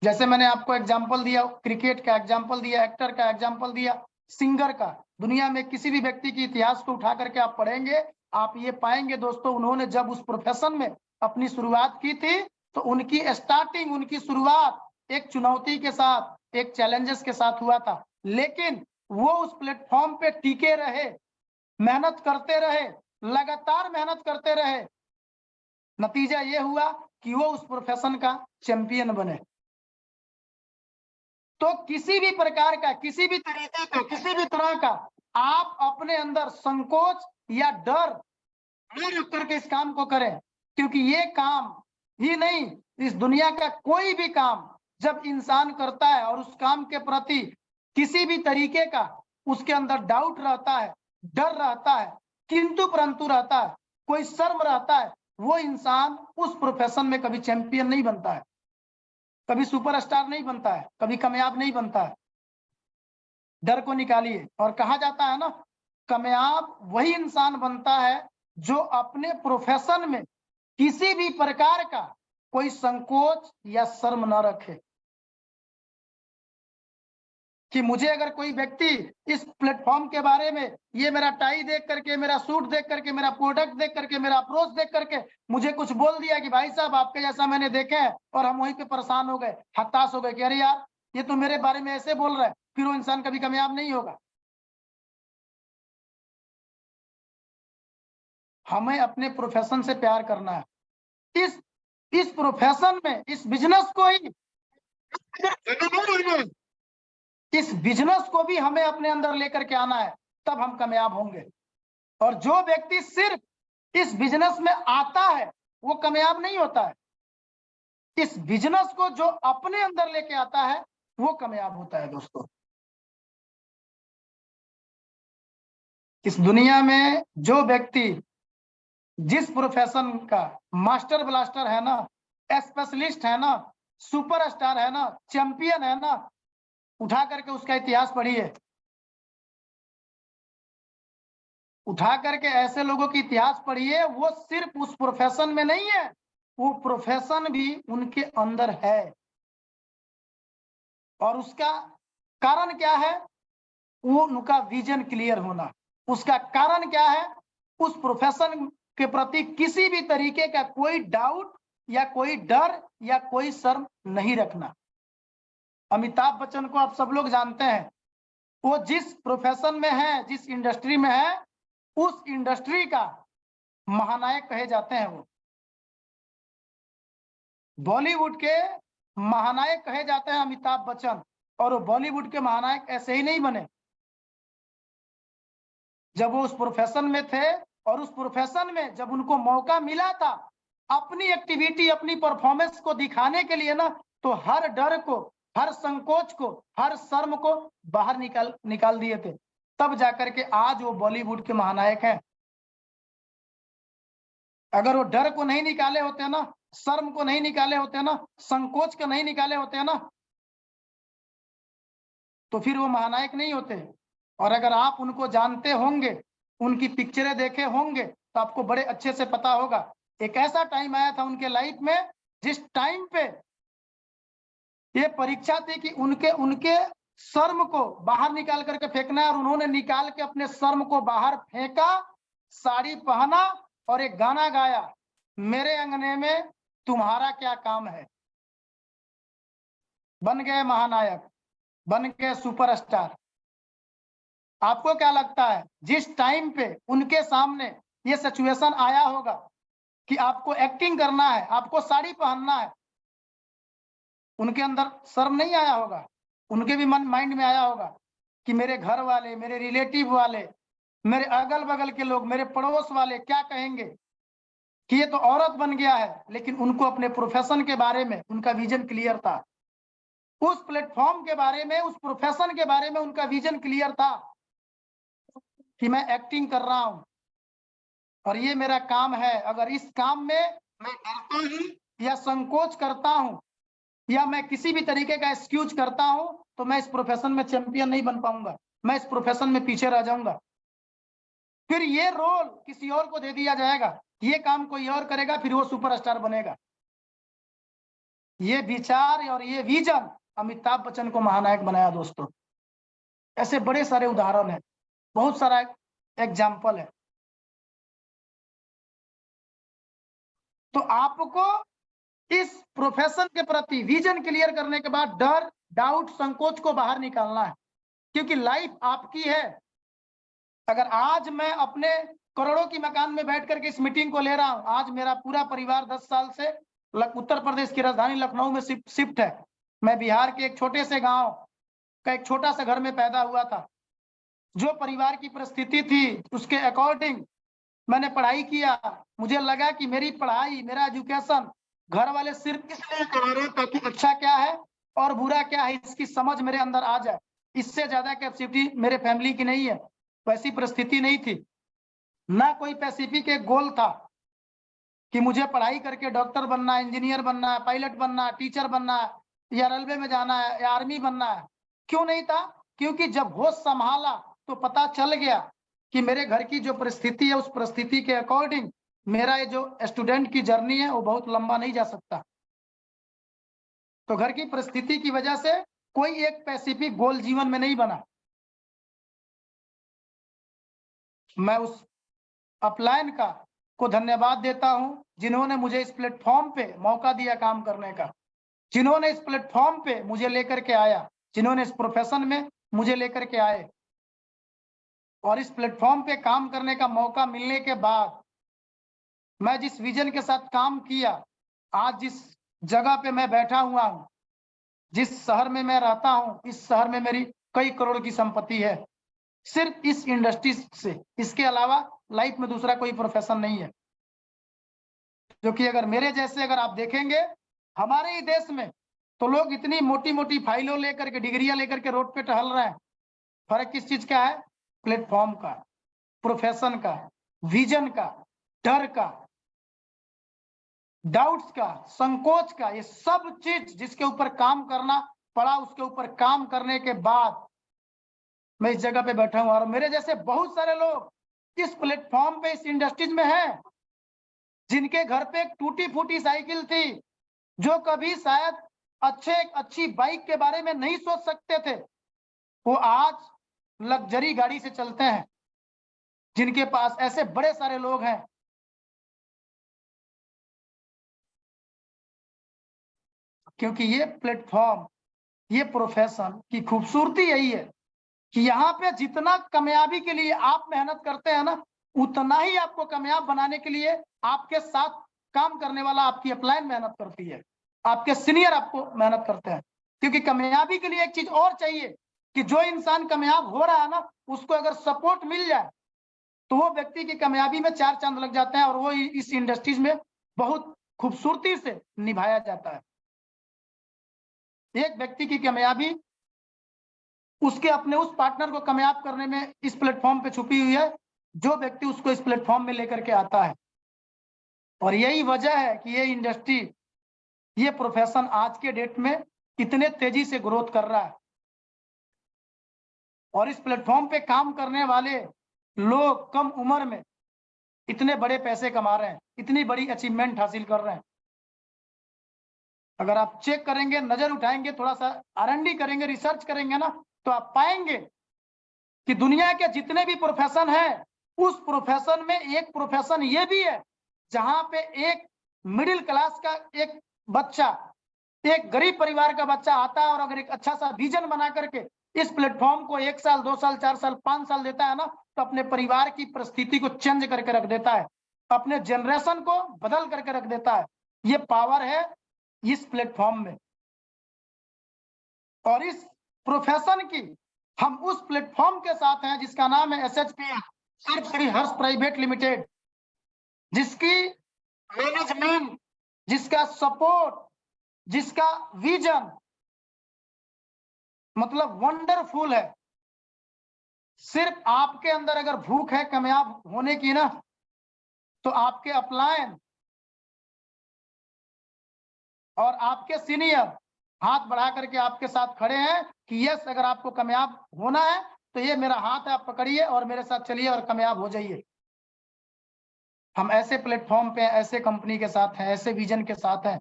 जैसे मैंने आपको एग्जांपल दिया, क्रिकेट का एग्जांपल दिया, एक्टर का एग्जांपल दिया, सिंगर का। दुनिया में किसी भी व्यक्ति के इतिहास को उठा करके आप पढ़ेंगे, आप ये पाएंगे दोस्तों, उन्होंने जब उस प्रोफेशन में अपनी शुरुआत की थी, तो उनकी स्टार्टिंग, उनकी शुरुआत एक चुनौती के साथ, एक चैलेंजेस के साथ हुआ था। लेकिन वो उस प्लेटफॉर्म पे टिके रहे, मेहनत करते रहे, लगातार मेहनत करते रहे। नतीजा ये हुआ कि वो उस प्रोफेशन का चैंपियन बने। तो किसी भी प्रकार का, किसी भी तरीके का, किसी भी तरह का आप अपने अंदर संकोच या डर नहीं रख करके इस काम को करें, क्योंकि ये काम ही नहीं, इस दुनिया का कोई भी काम जब इंसान करता है और उस काम के प्रति किसी भी तरीके का उसके अंदर डाउट रहता है, डर रहता है, किंतु परंतु रहता है, कोई शर्म रहता है, वो इंसान उस प्रोफेशन में कभी चैंपियन नहीं बनता है, कभी सुपरस्टार नहीं बनता है, कभी कामयाब नहीं बनता है। डर को निकालिए। और कहा जाता है ना, कामयाब वही इंसान बनता है जो अपने प्रोफेशन में किसी भी प्रकार का कोई संकोच या शर्म न रखे, कि मुझे अगर कोई व्यक्ति इस प्लेटफॉर्म के बारे में, ये मेरा टाई देख करके, मेरा सूट देख करके, मेरा प्रोडक्ट देख करके, मेरा अप्रोच देख करके मुझे कुछ बोल दिया कि भाई साहब आपके जैसा मैंने देखे है, और हम वहीं पे परेशान हो गए, हताश हो गए कि अरे यार ये तो मेरे बारे में ऐसे बोल रहा है, फिर वो इंसान कभी कामयाब नहीं होगा। हमें अपने प्रोफेशन से प्यार करना है। इस प्रोफेशन में, इस बिजनेस को ही, इस बिजनेस को भी हमें अपने अंदर लेकर के आना है, तब हम कामयाब होंगे। और जो व्यक्ति सिर्फ इस बिजनेस में आता है वो कामयाब नहीं होता है। इस बिजनेस को जो अपने अंदर लेके आता है वो कामयाब होता है। दोस्तों, इस दुनिया में जो व्यक्ति जिस प्रोफेशन का मास्टर ब्लास्टर है ना, स्पेशलिस्ट है ना, सुपरस्टार है ना, चैंपियन है ना, उठा करके उसका इतिहास पढ़िए, उठा करके ऐसे लोगों की इतिहास पढ़िए, वो सिर्फ उस प्रोफेशन में नहीं है, वो प्रोफेशन भी उनके अंदर है। और उसका कारण क्या है? वो उनका विजन क्लियर होना। उसका कारण क्या है? उस प्रोफेशन के प्रति किसी भी तरीके का कोई डाउट या कोई डर या कोई शर्म नहीं रखना। अमिताभ बच्चन को आप सब लोग जानते हैं, वो जिस प्रोफेशन में है, जिस इंडस्ट्री में है, उस इंडस्ट्री का महानायक कहे जाते हैं। वो बॉलीवुड के महानायक कहे जाते हैं अमिताभ बच्चन। और वो बॉलीवुड के महानायक ऐसे ही नहीं बने। जब वो उस प्रोफेशन में थे और उस प्रोफेशन में जब उनको मौका मिला था अपनी एक्टिविटी, अपनी परफॉर्मेंस को दिखाने के लिए ना, तो हर डर को, हर संकोच को, हर शर्म को बाहर निकाल दिए थे। तब जाकर के आज वो बॉलीवुड के महानायक हैं। अगर वो डर को नहीं निकाले होते ना, शर्म को नहीं निकाले होते ना, संकोच को नहीं निकाले होते ना, तो फिर वो महानायक नहीं होते। और अगर आप उनको जानते होंगे, उनकी पिक्चरें देखे होंगे, तो आपको बड़े अच्छे से पता होगा एक ऐसा टाइम आया था उनके लाइफ में जिस टाइम पे ये परीक्षा थी कि उनके शर्म को बाहर निकाल करके फेंकना है, और उन्होंने निकाल के अपने शर्म को बाहर फेंका, साड़ी पहना और एक गाना गाया, मेरे अंगने में तुम्हारा क्या काम है। बन गए महानायक, बन गए सुपरस्टार। आपको क्या लगता है जिस टाइम पे उनके सामने ये सिचुएशन आया होगा कि आपको एक्टिंग करना है, आपको साड़ी पहनना है, उनके अंदर शर्म नहीं आया होगा? उनके भी माइंड में आया होगा कि मेरे घर वाले, मेरे रिलेटिव वाले, मेरे अगल बगल के लोग, मेरे पड़ोस वाले क्या कहेंगे कि ये तो औरत बन गया है। लेकिन उनको अपने प्रोफेशन के बारे में उनका विजन क्लियर था, उस प्लेटफॉर्म के बारे में, उस प्रोफेशन के बारे में उनका विजन क्लियर था कि मैं एक्टिंग कर रहा हूं और ये मेरा काम है। अगर इस काम में मैं डरता हूं या संकोच करता हूं या मैं किसी भी तरीके का एक्सक्यूज करता हूं, तो मैं इस प्रोफेशन में चैंपियन नहीं बन पाऊंगा, मैं इस प्रोफेशन में पीछे रह जाऊंगा। फिर ये रोल किसी और को दे दिया जाएगा, ये काम कोई और करेगा, फिर वो सुपरस्टार बनेगा। ये विचार और ये विजन अमिताभ बच्चन को महानायक बनाया दोस्तों। ऐसे बड़े सारे उदाहरण हैं, बहुत सारा एग्जाम्पल है। तो आपको इस प्रोफेशन के प्रति विजन क्लियर करने के बाद डर, डाउट, संकोच को बाहर निकालना है, क्योंकि लाइफ आपकी है। अगर आज मैं अपने करोड़ों की मकान में बैठ करके इस मीटिंग को ले रहा हूं, आज मेरा पूरा परिवार 10 साल से उत्तर प्रदेश की राजधानी लखनऊ में शिफ्ट है। मैं बिहार के एक छोटे से गांव का एक छोटा सा घर में पैदा हुआ था। जो परिवार की परिस्थिति थी उसके अकॉर्डिंग मैंने पढ़ाई किया। मुझे लगा कि मेरी पढ़ाई, मेरा एजुकेशन घर वाले सिर्फ इसलिए करा रहे हैं ताकि अच्छा क्या है और बुरा क्या है इसकी समझ मेरे अंदर आ जाए। इससे ज्यादा कैपेसिटी मेरे फैमिली की नहीं है, वैसी परिस्थिति नहीं थी। ना कोई पैसिफिक एक गोल था कि मुझे पढ़ाई करके डॉक्टर बनना है, इंजीनियर बनना है, पायलट बनना है, टीचर बनना है, या रेलवे में जाना है, या आर्मी बनना है। क्यों नहीं था? क्योंकि जब होश संभाला तो पता चल गया कि मेरे घर की जो परिस्थिति है, उस परिस्थिति के अकॉर्डिंग मेरा ये जो स्टूडेंट की जर्नी है वो बहुत लंबा नहीं जा सकता। तो घर की परिस्थिति की वजह से कोई एक पैसिफिक गोल जीवन में नहीं बना। मैं उस अपलायन का को धन्यवाद देता हूं जिन्होंने मुझे इस प्लेटफॉर्म पे मौका दिया काम करने का, जिन्होंने इस प्लेटफॉर्म पे मुझे लेकर के आया, जिन्होंने इस प्रोफेशन में मुझे लेकर के आए। और इस प्लेटफॉर्म पे काम करने का मौका मिलने के बाद मैं जिस विजन के साथ काम किया, आज जिस जगह पे मैं बैठा हुआ हूं, जिस शहर में मैं रहता हूं, इस शहर में मेरी कई करोड़ की संपत्ति है, सिर्फ इस इंडस्ट्री से। इसके अलावा लाइफ में दूसरा कोई प्रोफेशन नहीं है। जो कि अगर मेरे जैसे अगर आप देखेंगे हमारे ही देश में, तो लोग इतनी मोटी मोटी फाइलों लेकर के, डिग्रियां लेकर के रोड पे टहल रहे हैं। फर्क किस चीज का है? प्लेटफॉर्म का, प्रोफेशन का, विजन का, डर का, डाउट्स का, संकोच का, ये सब चीज जिसके ऊपर काम करना पड़ा, उसके ऊपर काम करने के बाद मैं इस जगह पे बैठा हूं। और मेरे जैसे बहुत सारे लोग इस प्लेटफॉर्म पे, इस इंडस्ट्रीज में हैं, जिनके घर पे एक टूटी फूटी साइकिल थी, जो कभी शायद अच्छी बाइक के बारे में नहीं सोच सकते थे, वो आज लग्जरी गाड़ी से चलते हैं। जिनके पास ऐसे बड़े सारे लोग हैं। क्योंकि ये प्लेटफॉर्म, ये प्रोफेशन की खूबसूरती यही है कि यहाँ पे जितना कामयाबी के लिए आप मेहनत करते हैं ना, उतना ही आपको कामयाब बनाने के लिए आपके साथ काम करने वाला आपकी अपलाइन मेहनत करती है, आपके सीनियर आपको मेहनत करते हैं। क्योंकि कामयाबी के लिए एक चीज और चाहिए कि जो इंसान कामयाब हो रहा है ना, उसको अगर सपोर्ट मिल जाए तो वो व्यक्ति की कामयाबी में 4 चांद लग जाते हैं, और वो इस इंडस्ट्रीज में बहुत खूबसूरती से निभाया जाता है। एक व्यक्ति की कामयाबी उसके अपने उस पार्टनर को कामयाब करने में इस प्लेटफॉर्म पे छुपी हुई है, जो व्यक्ति उसको इस प्लेटफॉर्म में लेकर के आता है। और यही वजह है कि ये इंडस्ट्री, ये प्रोफेशन आज के डेट में इतने तेजी से ग्रोथ कर रहा है। और इस प्लेटफॉर्म पे काम करने वाले लोग कम उम्र में इतने बड़े पैसे कमा रहे हैं, इतनी बड़ी अचीवमेंट हासिल कर रहे हैं। अगर आप चेक करेंगे, नजर उठाएंगे, थोड़ा सा R&D करेंगे, रिसर्च करेंगे ना, तो आप पाएंगे कि दुनिया के जितने भी प्रोफेशन है, उस प्रोफेशन में एक प्रोफेशन ये भी है जहां पे एक मिडिल क्लास का एक बच्चा, एक गरीब परिवार का बच्चा आता है और अगर एक अच्छा सा विजन बना करके इस प्लेटफॉर्म को 1 साल, 2 साल, 4 साल, 5 साल देता है ना, तो अपने परिवार की परिस्थिति को चेंज करके रख देता है, अपने जनरेशन को बदल करके रख देता है। ये पावर है इस प्लेटफॉर्म में। और इस प्रोफेशन की हम उस प्लेटफॉर्म के साथ हैं जिसका नाम है SHPL, सर्व श्री हर्ष प्राइवेट लिमिटेड, जिसकी मैनेजमेंट, जिसका सपोर्ट, जिसका विजन मतलब वंडरफुल है। सिर्फ आपके अंदर अगर भूख है कामयाब होने की ना, तो आपके अपलायन और आपके सीनियर हाथ बढ़ा करके आपके साथ खड़े हैं कि यस, अगर आपको कामयाब होना है तो ये मेरा हाथ है, आप पकड़िए और मेरे साथ चलिए और कामयाब हो जाइए। हम ऐसे प्लेटफॉर्म पे, ऐसे कंपनी के साथ हैं, ऐसे विजन के साथ हैं।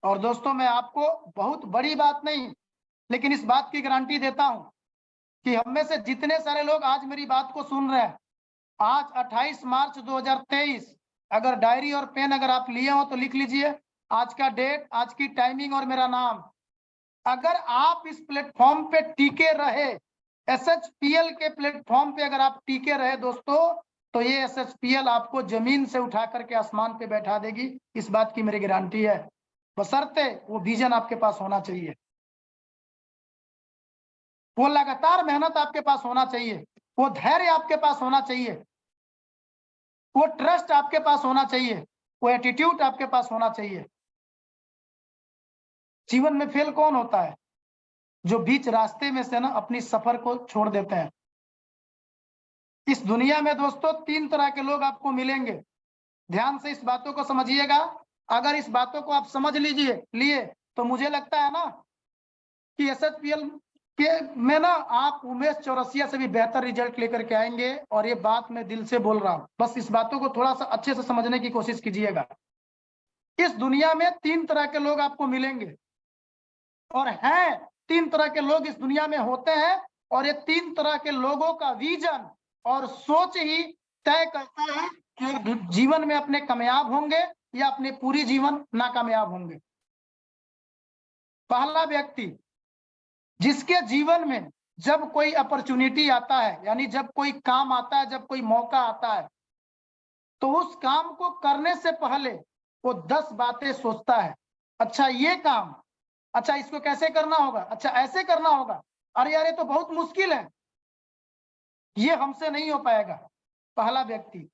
और दोस्तों, मैं आपको बहुत बड़ी बात नहीं, लेकिन इस बात की गारंटी देता हूं कि हम में से जितने सारे लोग आज मेरी बात को सुन रहे हैं, आज 28 मार्च 2023, अगर डायरी और पेन अगर आप लिए हो तो लिख लीजिए आज का डेट, आज की टाइमिंग और मेरा नाम। अगर आप इस प्लेटफॉर्म पे टिके रहे, SHPL के प्लेटफॉर्म पे अगर आप टिके रहे दोस्तों, तो ये SHPL आपको जमीन से उठा करके आसमान पे बैठा देगी, इस बात की मेरी गारंटी है। बशर्ते वो विजन आपके पास होना चाहिए, वो लगातार मेहनत आपके पास होना चाहिए, वो धैर्य आपके पास होना चाहिए, वो ट्रस्ट आपके पास होना चाहिए, वो एटीट्यूड आपके पास होना चाहिए। जीवन में फेल कौन होता है? जो बीच रास्ते में से ना अपनी सफर को छोड़ देते हैं। इस दुनिया में दोस्तों 3 तरह के लोग आपको मिलेंगे। ध्यान से इस बातों को समझिएगा। अगर इस बातों को आप समझ लिए तो मुझे लगता है ना कि SHPL के में ना आप उमेश चौरसिया से भी बेहतर रिजल्ट लेकर के आएंगे। और ये बात मैं दिल से बोल रहा हूं, बस इस बातों को थोड़ा सा अच्छे से समझने की कोशिश कीजिएगा। इस दुनिया में 3 तरह के लोग आपको मिलेंगे, और हैं 3 तरह के लोग इस दुनिया में होते हैं। और ये 3 तरह के लोगों का विजन और सोच ही तय करता है कि जीवन में अपने कामयाब होंगे या अपने पूरी जीवन नाकामयाब होंगे। पहला व्यक्ति, जिसके जीवन में जब कोई अपॉर्चुनिटी आता है, यानी जब कोई काम आता है, जब कोई मौका आता है, तो उस काम को करने से पहले वो 10 बातें सोचता है। अच्छा ये काम, अच्छा इसको कैसे करना होगा, अच्छा ऐसे करना होगा, अरे यार ये तो बहुत मुश्किल है, ये हमसे नहीं हो पाएगा। पहला व्यक्ति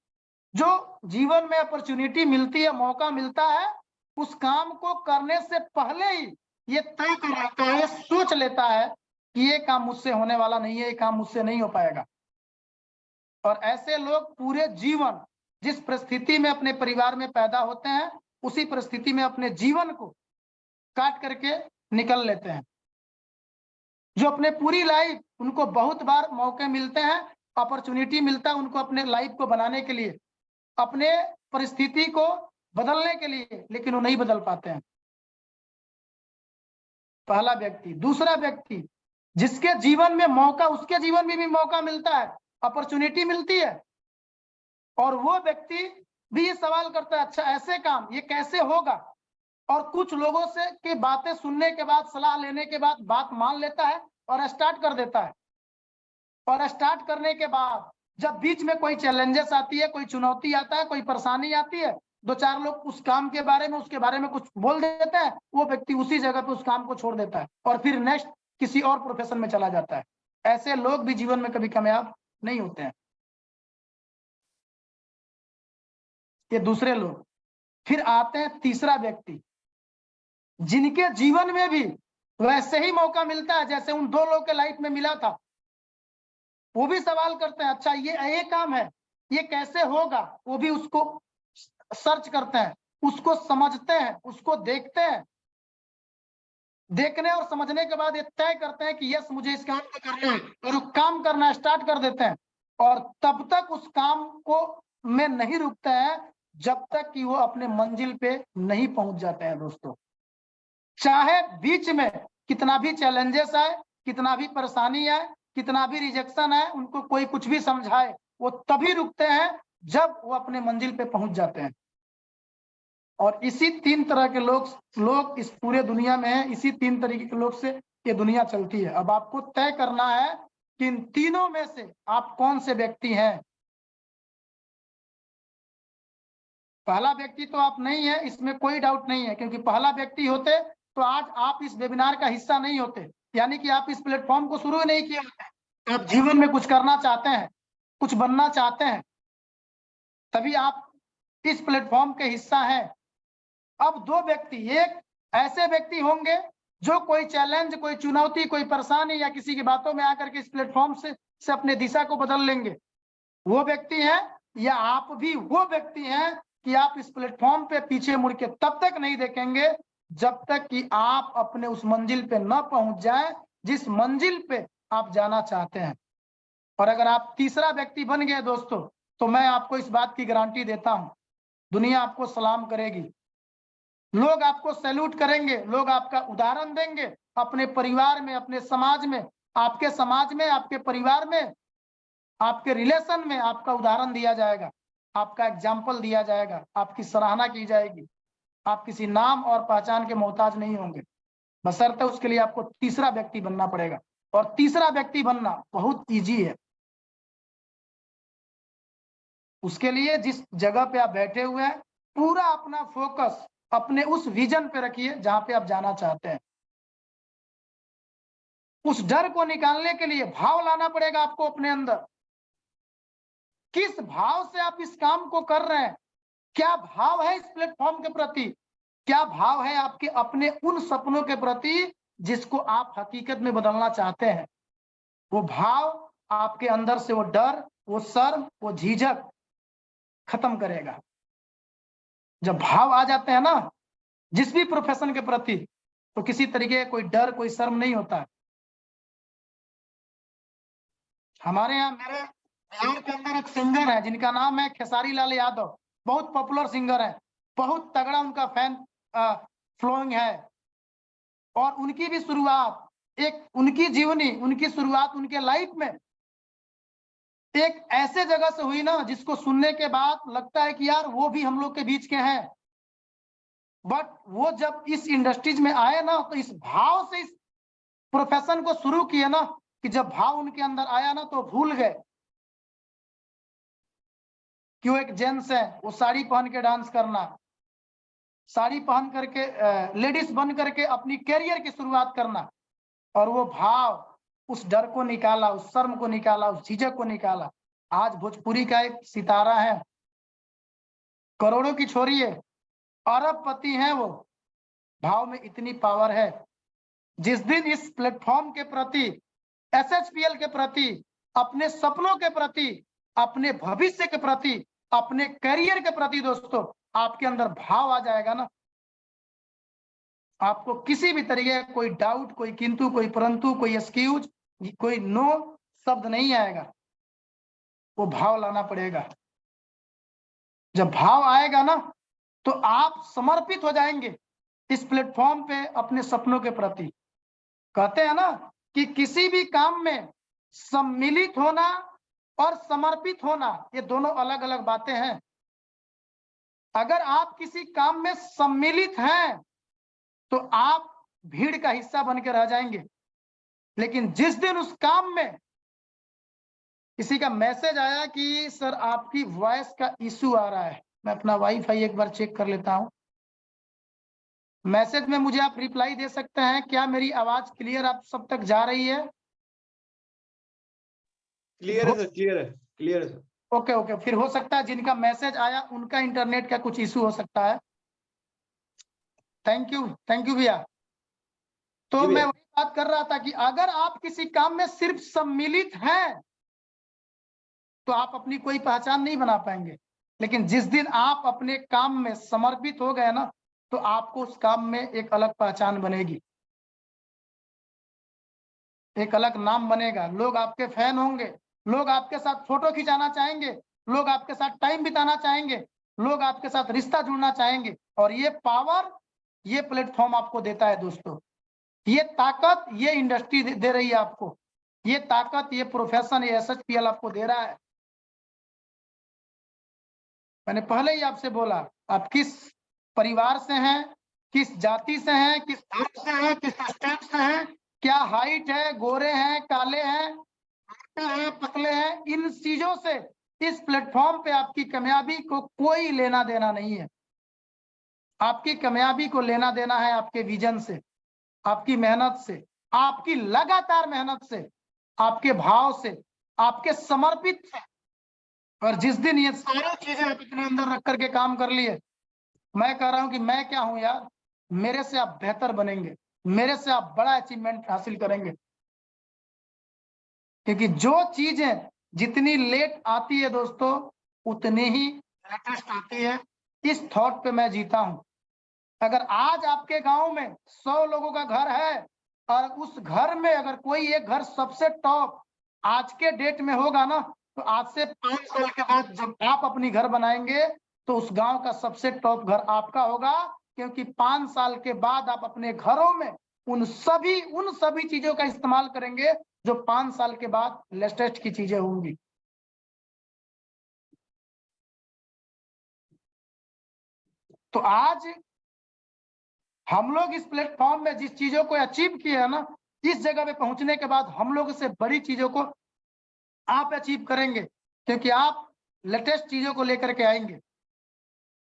जो जीवन में अपॉर्चुनिटी मिलती है, मौका मिलता है, उस काम को करने से पहले ही ये तय कर लेता है, ये सोच लेता है कि ये काम मुझसे होने वाला नहीं है, ये काम मुझसे नहीं हो पाएगा। और ऐसे लोग पूरे जीवन जिस परिस्थिति में अपने परिवार में पैदा होते हैं, उसी परिस्थिति में अपने जीवन को काट करके निकल लेते हैं। जो अपने पूरी लाइफ, उनको बहुत बार मौके मिलते हैं, अपॉर्चुनिटी मिलता है उनको अपने लाइफ को बनाने के लिए, अपने परिस्थिति को बदलने के लिए, लेकिन वो नहीं बदल पाते हैं। पहला व्यक्ति। दूसरा व्यक्ति, जिसके जीवन में मौका, उसके जीवन में भी मौका मिलता है, अपॉर्चुनिटी मिलती है, और वो व्यक्ति भी ये सवाल करता है अच्छा ऐसे काम ये कैसे होगा, और कुछ लोगों से की बातें सुनने के बाद, सलाह लेने के बाद बात मान लेता है और स्टार्ट कर देता है। और स्टार्ट करने के बाद जब बीच में कोई चैलेंजेस आती है, कोई चुनौती आता है, कोई परेशानी आती है, 2-4 लोग उस काम के बारे में, उसके बारे में कुछ बोल देते हैं, वो व्यक्ति उसी जगह पे उस काम को छोड़ देता है और फिर नेक्स्ट किसी और प्रोफेशन में चला जाता है। ऐसे लोग भी जीवन में कभी कामयाब नहीं होते हैं। ये दूसरे लोग। फिर आते हैं तीसरा व्यक्ति, जिनके जीवन में भी वैसे ही मौका मिलता है जैसे उन दो लोग के लाइफ में मिला था। वो भी सवाल करते हैं, अच्छा ये काम है, ये कैसे होगा, वो भी उसको सर्च करते हैं, उसको समझते हैं, उसको देखते हैं। देखने और समझने के बाद ये तय करते हैं कि यस मुझे इस काम को करना है, और वो काम करना स्टार्ट कर देते हैं। और तब तक उस काम को में नहीं रुकते हैं जब तक कि वो अपने मंजिल पे नहीं पहुंच जाते हैं दोस्तों। चाहे बीच में कितना भी चैलेंजेस आए, कितना भी परेशानी आए, कितना भी रिजेक्शन आए, उनको कोई कुछ भी समझाए, वो तभी रुकते हैं जब वो अपने मंजिल पे पहुंच जाते हैं। और इसी 3 तरह के लोग इस पूरे दुनिया में हैं। इसी 3 तरीके के लोग से ये दुनिया चलती है। अब आपको तय करना है कि इन तीनों में से आप कौन से व्यक्ति हैं। पहला व्यक्ति तो आप नहीं है, इसमें कोई डाउट नहीं है, क्योंकि पहला व्यक्ति होते तो आज आप इस वेबिनार का हिस्सा नहीं होते, यानी कि आप इस प्लेटफॉर्म को शुरू नहीं किए होते। आप जीवन में कुछ करना चाहते हैं, कुछ बनना चाहते हैं, तभी आप इस प्लेटफॉर्म के हिस्सा हैं। अब 2 व्यक्ति, एक ऐसे व्यक्ति होंगे जो कोई चैलेंज, कोई चुनौती, कोई परेशानी या किसी की बातों में आकर के इस प्लेटफॉर्म से अपने दिशा को बदल लेंगे, वो व्यक्ति हैं। या आप भी वो व्यक्ति हैं कि आप इस प्लेटफॉर्म पे पीछे मुड़ के तब तक नहीं देखेंगे जब तक कि आप अपने उस मंजिल पे न पहुंच जाए जिस मंजिल पे आप जाना चाहते हैं। और अगर आप तीसरा व्यक्ति बन गए दोस्तों, तो मैं आपको इस बात की गारंटी देता हूं, दुनिया आपको सलाम करेगी, लोग आपको सैल्यूट करेंगे, लोग आपका उदाहरण देंगे अपने परिवार में, अपने समाज में, आपके समाज में, आपके परिवार में, आपके रिलेशन में आपका उदाहरण दिया जाएगा, आपका एग्जाम्पल दिया जाएगा, आपकी सराहना की जाएगी। आप किसी नाम और पहचान के मोहताज नहीं होंगे, बशर्ते उसके लिए आपको तीसरा व्यक्ति बनना पड़ेगा। और तीसरा व्यक्ति बनना बहुत इजी है। उसके लिए जिस जगह पे आप बैठे हुए हैं, पूरा अपना फोकस अपने उस विजन पे रखिए जहां पे आप जाना चाहते हैं। उस डर को निकालने के लिए भाव लाना पड़ेगा आपको अपने अंदर। किस भाव से आप इस काम को कर रहे हैं? क्या भाव है इस प्लेटफॉर्म के प्रति? क्या भाव है आपके अपने उन सपनों के प्रति जिसको आप हकीकत में बदलना चाहते हैं? वो भाव आपके अंदर से वो डर, वो शर्म, वो झिझक खत्म करेगा। जब भाव आ जाते हैं ना जिस भी प्रोफेशन के प्रति, तो किसी तरीके का कोई डर, कोई शर्म नहीं होता। हमारे यहाँ, मेरे बिहार के अंदर एक सिंगर है जिनका नाम है खेसारी लाल यादव, बहुत पॉपुलर सिंगर है, बहुत तगड़ा उनका फैन फॉलोइंग है। और उनकी भी शुरुआत, एक उनकी जीवनी, उनकी शुरुआत उनके लाइफ में एक ऐसे जगह से हुई ना जिसको सुनने के बाद लगता है कि यार वो भी हम लोग के बीच के हैं। बट वो जब इस इंडस्ट्रीज में आए ना, तो इस भाव से इस प्रोफेशन को शुरू किए ना, कि जब भाव उनके अंदर आया ना तो भूल गए कि वो एक जेंट्स है, वो साड़ी पहन के डांस करना, साड़ी पहन करके लेडीज बन करके अपनी कैरियर की शुरुआत करना। और वो भाव उस डर को निकाला, उस शर्म को निकाला, उस झिझक को निकाला। आज भोजपुरी का एक सितारा है, करोड़ों की छोरी है, अरबपति हैं वो। भाव में इतनी पावर है। जिस दिन इस प्लेटफॉर्म के प्रति, एसएचपीएल के प्रति, अपने सपनों के प्रति, अपने भविष्य के प्रति, अपने करियर के प्रति दोस्तों आपके अंदर भाव आ जाएगा ना, आपको किसी भी तरीके का कोई डाउट, कोई किंतु, कोई परंतु, कोई एक्सक्यूज, कोई नो शब्द नहीं आएगा। वो भाव लाना पड़ेगा। जब भाव आएगा ना तो आप समर्पित हो जाएंगे इस प्लेटफॉर्म पे अपने सपनों के प्रति। कहते हैं ना कि किसी भी काम में सम्मिलित होना और समर्पित होना, ये दोनों अलग अलग बातें हैं। अगर आप किसी काम में सम्मिलित हैं तो आप भीड़ का हिस्सा बन के रह जाएंगे। लेकिन जिस दिन उस काम में किसी का मैसेज आया कि सर आपकी वॉइस का इशू आ रहा है, मैं अपना वाईफाई एक बार चेक कर लेता हूं। मैसेज में मुझे आप रिप्लाई दे सकते हैं, क्या मेरी आवाज क्लियर आप सब तक जा रही है? क्लियर है सर, क्लियर है, क्लियर है सर। ओके ओके, फिर हो सकता है जिनका मैसेज आया उनका इंटरनेट का कुछ इशू हो सकता है। थैंक यू भैया। तो जी मैं भैया। वही बात कर रहा था कि अगर आप किसी काम में सिर्फ सम्मिलित हैं तो आप अपनी कोई पहचान नहीं बना पाएंगे, लेकिन जिस दिन आप अपने काम में समर्पित हो गए ना, तो आपको उस काम में एक अलग पहचान बनेगी, एक अलग नाम बनेगा, लोग आपके फैन होंगे, लोग आपके साथ फोटो खिंचाना चाहेंगे, लोग आपके साथ टाइम बिताना चाहेंगे, लोग आपके साथ रिश्ता जुड़ना चाहेंगे। और ये पावर, ये प्लेटफॉर्म आपको देता है दोस्तों, ये ताकत ये इंडस्ट्री दे रही है आपको, ये ताकत ये प्रोफेशन ये SHPL आपको दे रहा है। मैंने पहले ही आपसे बोला, आप किस परिवार से हैं, किस जाति से हैं, किस धर्म से हैं, किस स्टेट से हैं, क्या हाइट है, गोरे हैं, काले हैं, मोटे हैं, पतले हैं, इन चीजों से इस प्लेटफॉर्म पे आपकी कामयाबी को कोई लेना देना नहीं है। आपकी कामयाबी को लेना देना है आपके विजन से, आपकी मेहनत से, आपकी लगातार मेहनत से, आपके भाव से, आपके समर्पित से। और जिस दिन ये सारी चीजें आप अपने अंदर रख करके काम कर लिए, मैं कह रहा हूं कि मैं क्या हूं यार, मेरे से आप बेहतर बनेंगे, मेरे से आप बड़ा अचीवमेंट हासिल करेंगे। क्योंकि जो चीजें जितनी लेट आती है दोस्तों, उतनी ही लेटेस्ट आती है। इस थॉट पे मैं जीता हूं। अगर आज आपके गांव में 100 लोगों का घर है और उस घर में अगर कोई एक घर सबसे टॉप आज के डेट में होगा ना, तो आज से 5 साल के बाद जब आप अपनी घर बनाएंगे तो उस गांव का सबसे टॉप घर आपका होगा। क्योंकि 5 साल के बाद आप अपने घरों में उन सभी चीजों का इस्तेमाल करेंगे जो 5 साल के बाद लेटेस्ट की चीजें होंगी। तो आज हम लोग इस प्लेटफॉर्म में जिस चीजों को अचीव किए है ना, इस जगह पे पहुंचने के बाद हम लोग से बड़ी चीजों को आप अचीव करेंगे, क्योंकि आप लेटेस्ट चीजों को लेकर के आएंगे।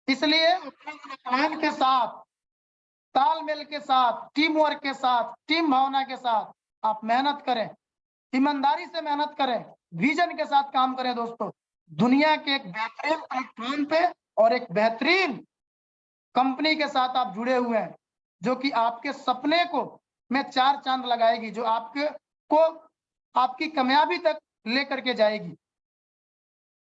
इसलिए अपने प्लान के साथ, तालमेल के साथ, टीम वर्क के साथ, टीम भावना के साथ आप मेहनत करें, ईमानदारी से मेहनत करें, विजन के साथ काम करें दोस्तों। दुनिया के एक बेहतरीन प्लेटफॉर्म पे और एक बेहतरीन कंपनी के साथ आप जुड़े हुए हैं, जो कि आपके सपने को में 4 चांद लगाएगी, जो आपके को आपकी कामयाबी तक लेकर के जाएगी।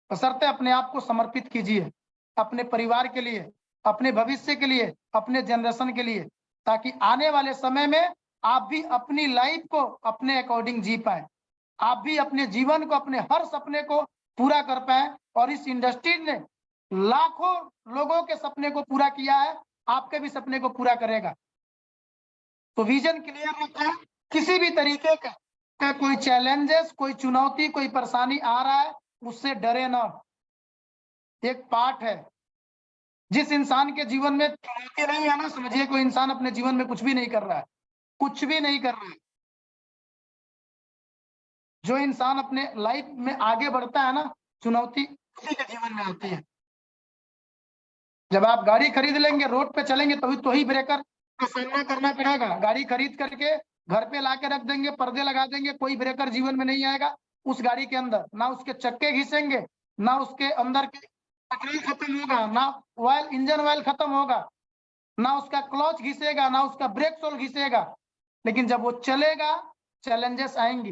बशर्ते अपने आप को समर्पित कीजिए अपने परिवार के लिए, अपने भविष्य के लिए, अपने जनरेशन के लिए, ताकि आने वाले समय में आप भी अपनी लाइफ को अपने अकॉर्डिंग जी पाए, आप भी अपने जीवन को, अपने हर सपने को पूरा कर पाए। और इस इंडस्ट्री ने लाखों लोगों के सपने को पूरा किया है, आपके भी सपने को पूरा करेगा। तो विजन क्लियर रखें, किसी भी तरीके का कोई चैलेंजेस, कोई चुनौती, कोई परेशानी आ रहा है, उससे डरे ना। एक पार्ट है, जिस इंसान के जीवन में चुनौती नहीं है ना, समझिए कोई इंसान अपने जीवन में कुछ भी नहीं कर रहा है, कुछ भी नहीं कर रहा है। जो इंसान अपने लाइफ में आगे बढ़ता है ना, चुनौती उसी के जीवन में आती है। जब आप गाड़ी खरीद लेंगे, रोड पे चलेंगे, तो ही ब्रेकर का सामना करना पड़ेगा। गाड़ी खरीद करके घर पे ला के रख देंगे, पर्दे लगा देंगे, कोई ब्रेकर जीवन में नहीं आएगा उस गाड़ी के अंदर। ना उसके चक्के घिसेंगे, ना उसके अंदर के पेट्रोल खत्म होगा, ना ऑयल, इंजन ऑयल खत्म होगा, ना उसका क्लच घिसेगा, ना उसका ब्रेक सोल घिसेगा। लेकिन जब वो चलेगा, चैलेंजेस आएंगी,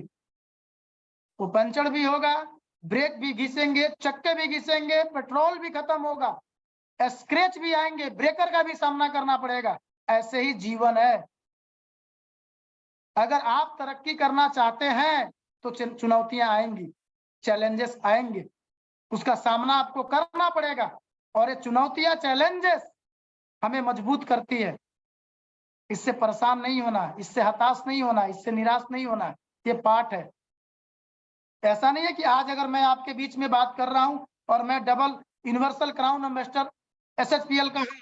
वो पंचर भी होगा, ब्रेक भी घिसेंगे, चक्के भी घिसेंगे, पेट्रोल भी खत्म होगा, स्क्रैच भी आएंगे, ब्रेकर का भी सामना करना पड़ेगा। ऐसे ही जीवन है। अगर आप तरक्की करना चाहते हैं तो चुनौतियां आएंगी, चैलेंजेस आएंगे, उसका सामना आपको करना पड़ेगा। और ये चुनौतियां, चैलेंजेस हमें मजबूत करती है। इससे परेशान नहीं होना, इससे हताश नहीं होना, इससे निराश नहीं होना, ये पार्ट है। ऐसा नहीं है कि आज अगर मैं आपके बीच में बात कर रहा हूं और मैं double universal crown ambassador SHPL का हूं,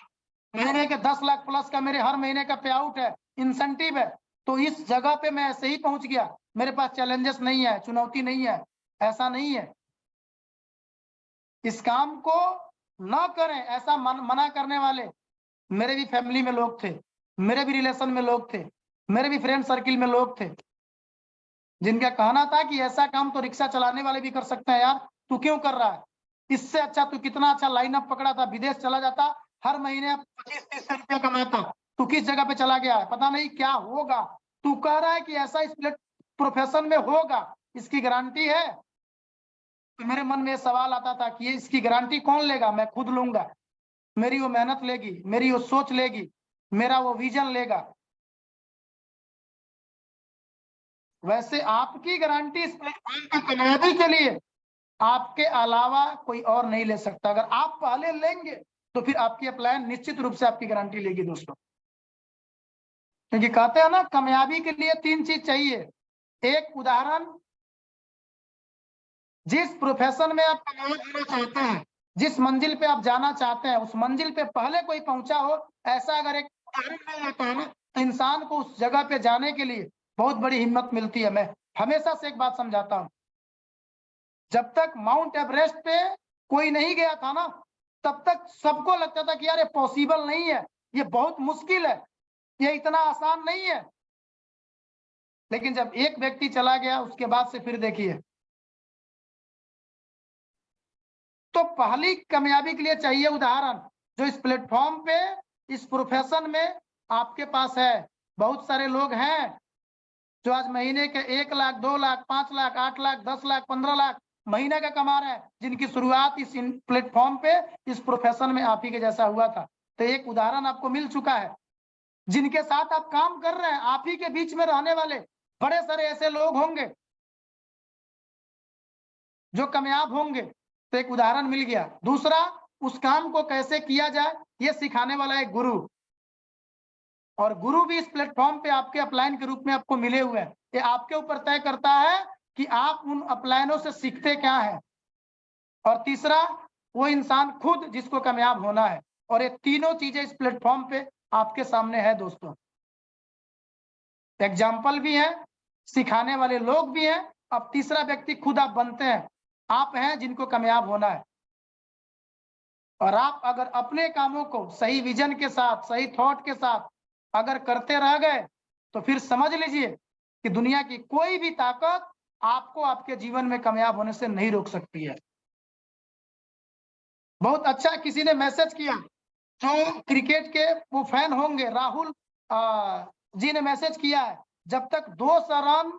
महीने के 10 लाख प्लस का मेरे हर महीने का पे आउट है, इंसेंटिव है, तो इस जगह पे मैं ऐसे ही पहुंच गया, मेरे पास चैलेंजेस नहीं है, चुनौती नहीं है, ऐसा नहीं है। इस काम को ना करें ऐसा मना करने वाले मेरे भी फैमिली में लोग थे, मेरे भी रिलेशन में लोग थे, मेरे भी फ्रेंड सर्किल में लोग थे, जिनका कहना था कि ऐसा काम तो रिक्शा चलाने वाले भी कर सकते हैं यार, तू क्यों कर रहा है? इससे अच्छा तू कितना अच्छा लाइनअप पकड़ा था, विदेश चला जाता, हर महीने 25-30 रुपया कमाता, तू किस जगह पे चला गया है? पता नहीं क्या होगा, तू कह रहा है कि ऐसा इस प्रोफेशन में होगा, इसकी गारंटी है? तो मेरे मन में सवाल आता था कि ये इसकी गारंटी कौन लेगा? मैं खुद लूंगा, मेरी वो मेहनत लेगी, मेरी वो सोच लेगी, मेरा वो विजन लेगा। वैसे आपकी गारंटी इस प्लेटफॉर्म की कामयाबी के लिए आपके अलावा कोई और नहीं ले सकता। अगर आप पहले लेंगे तो फिर आपकी अपलायन निश्चित रूप से आपकी गारंटी लेगी दोस्तों। क्योंकि कहते हैं ना, कामयाबी के लिए 3 चीज चाहिए। एक, उदाहरण, जिस प्रोफेशन में आप कामयाब होना चाहते हैं, जिस मंजिल पे आप जाना चाहते हैं, उस मंजिल पे पहले कोई पहुंचा हो, ऐसा अगर एक उदाहरण मिल जाता है ना, तो इंसान को उस जगह पे जाने के लिए बहुत बड़ी हिम्मत मिलती है। मैं हमेशा से एक बात समझाता हूं, जब तक माउंट एवरेस्ट पे कोई नहीं गया था ना, तब तक सबको लगता था कि यार ये पॉसिबल नहीं है, ये बहुत मुश्किल है, ये इतना आसान नहीं है। लेकिन जब एक व्यक्ति चला गया, उसके बाद से फिर देखिए। तो पहली कामयाबी के लिए चाहिए उदाहरण, जो इस प्लेटफॉर्म पे, इस प्रोफेशन में आपके पास है। बहुत सारे लोग हैं जो आज महीने के 1 लाख, 2 लाख, 5 लाख, 8 लाख, 10 लाख, 15 लाख महीने का कमा रहे हैं, जिनकी शुरुआत इस प्लेटफॉर्म पे, इस प्रोफेशन में आप ही के जैसा हुआ था। तो एक उदाहरण आपको मिल चुका है। जिनके साथ आप काम कर रहे हैं, आप ही के बीच में रहने वाले बड़े सारे ऐसे लोग होंगे जो कामयाब होंगे। तो एक उदाहरण मिल गया। दूसरा, उस काम को कैसे किया जाए ये सिखाने वाला एक गुरु, और गुरु भी इस प्लेटफॉर्म पे आपके अपलाइन के रूप में आपको मिले हुए हैं। ये आपके ऊपर तय करता है कि आप उन अपलाइनों से सीखते क्या है। और तीसरा, वो इंसान खुद जिसको कामयाब होना है। और ये तीनों चीजें इस प्लेटफॉर्म पे आपके सामने है दोस्तों। एग्जाम्पल भी है, सिखाने वाले लोग भी हैं, अब तीसरा व्यक्ति खुद आप बनते हैं। आप हैं जिनको कामयाब होना है। और आप अगर अपने कामों को सही विजन के साथ, सही थॉट के साथ अगर करते रह गए, तो फिर समझ लीजिए कि दुनिया की कोई भी ताकत आपको आपके जीवन में कामयाब होने से नहीं रोक सकती है। बहुत अच्छा किसी ने मैसेज किया, जो क्रिकेट के वो फैन होंगे, राहुल जी ने मैसेज किया है, जब तक 200 रन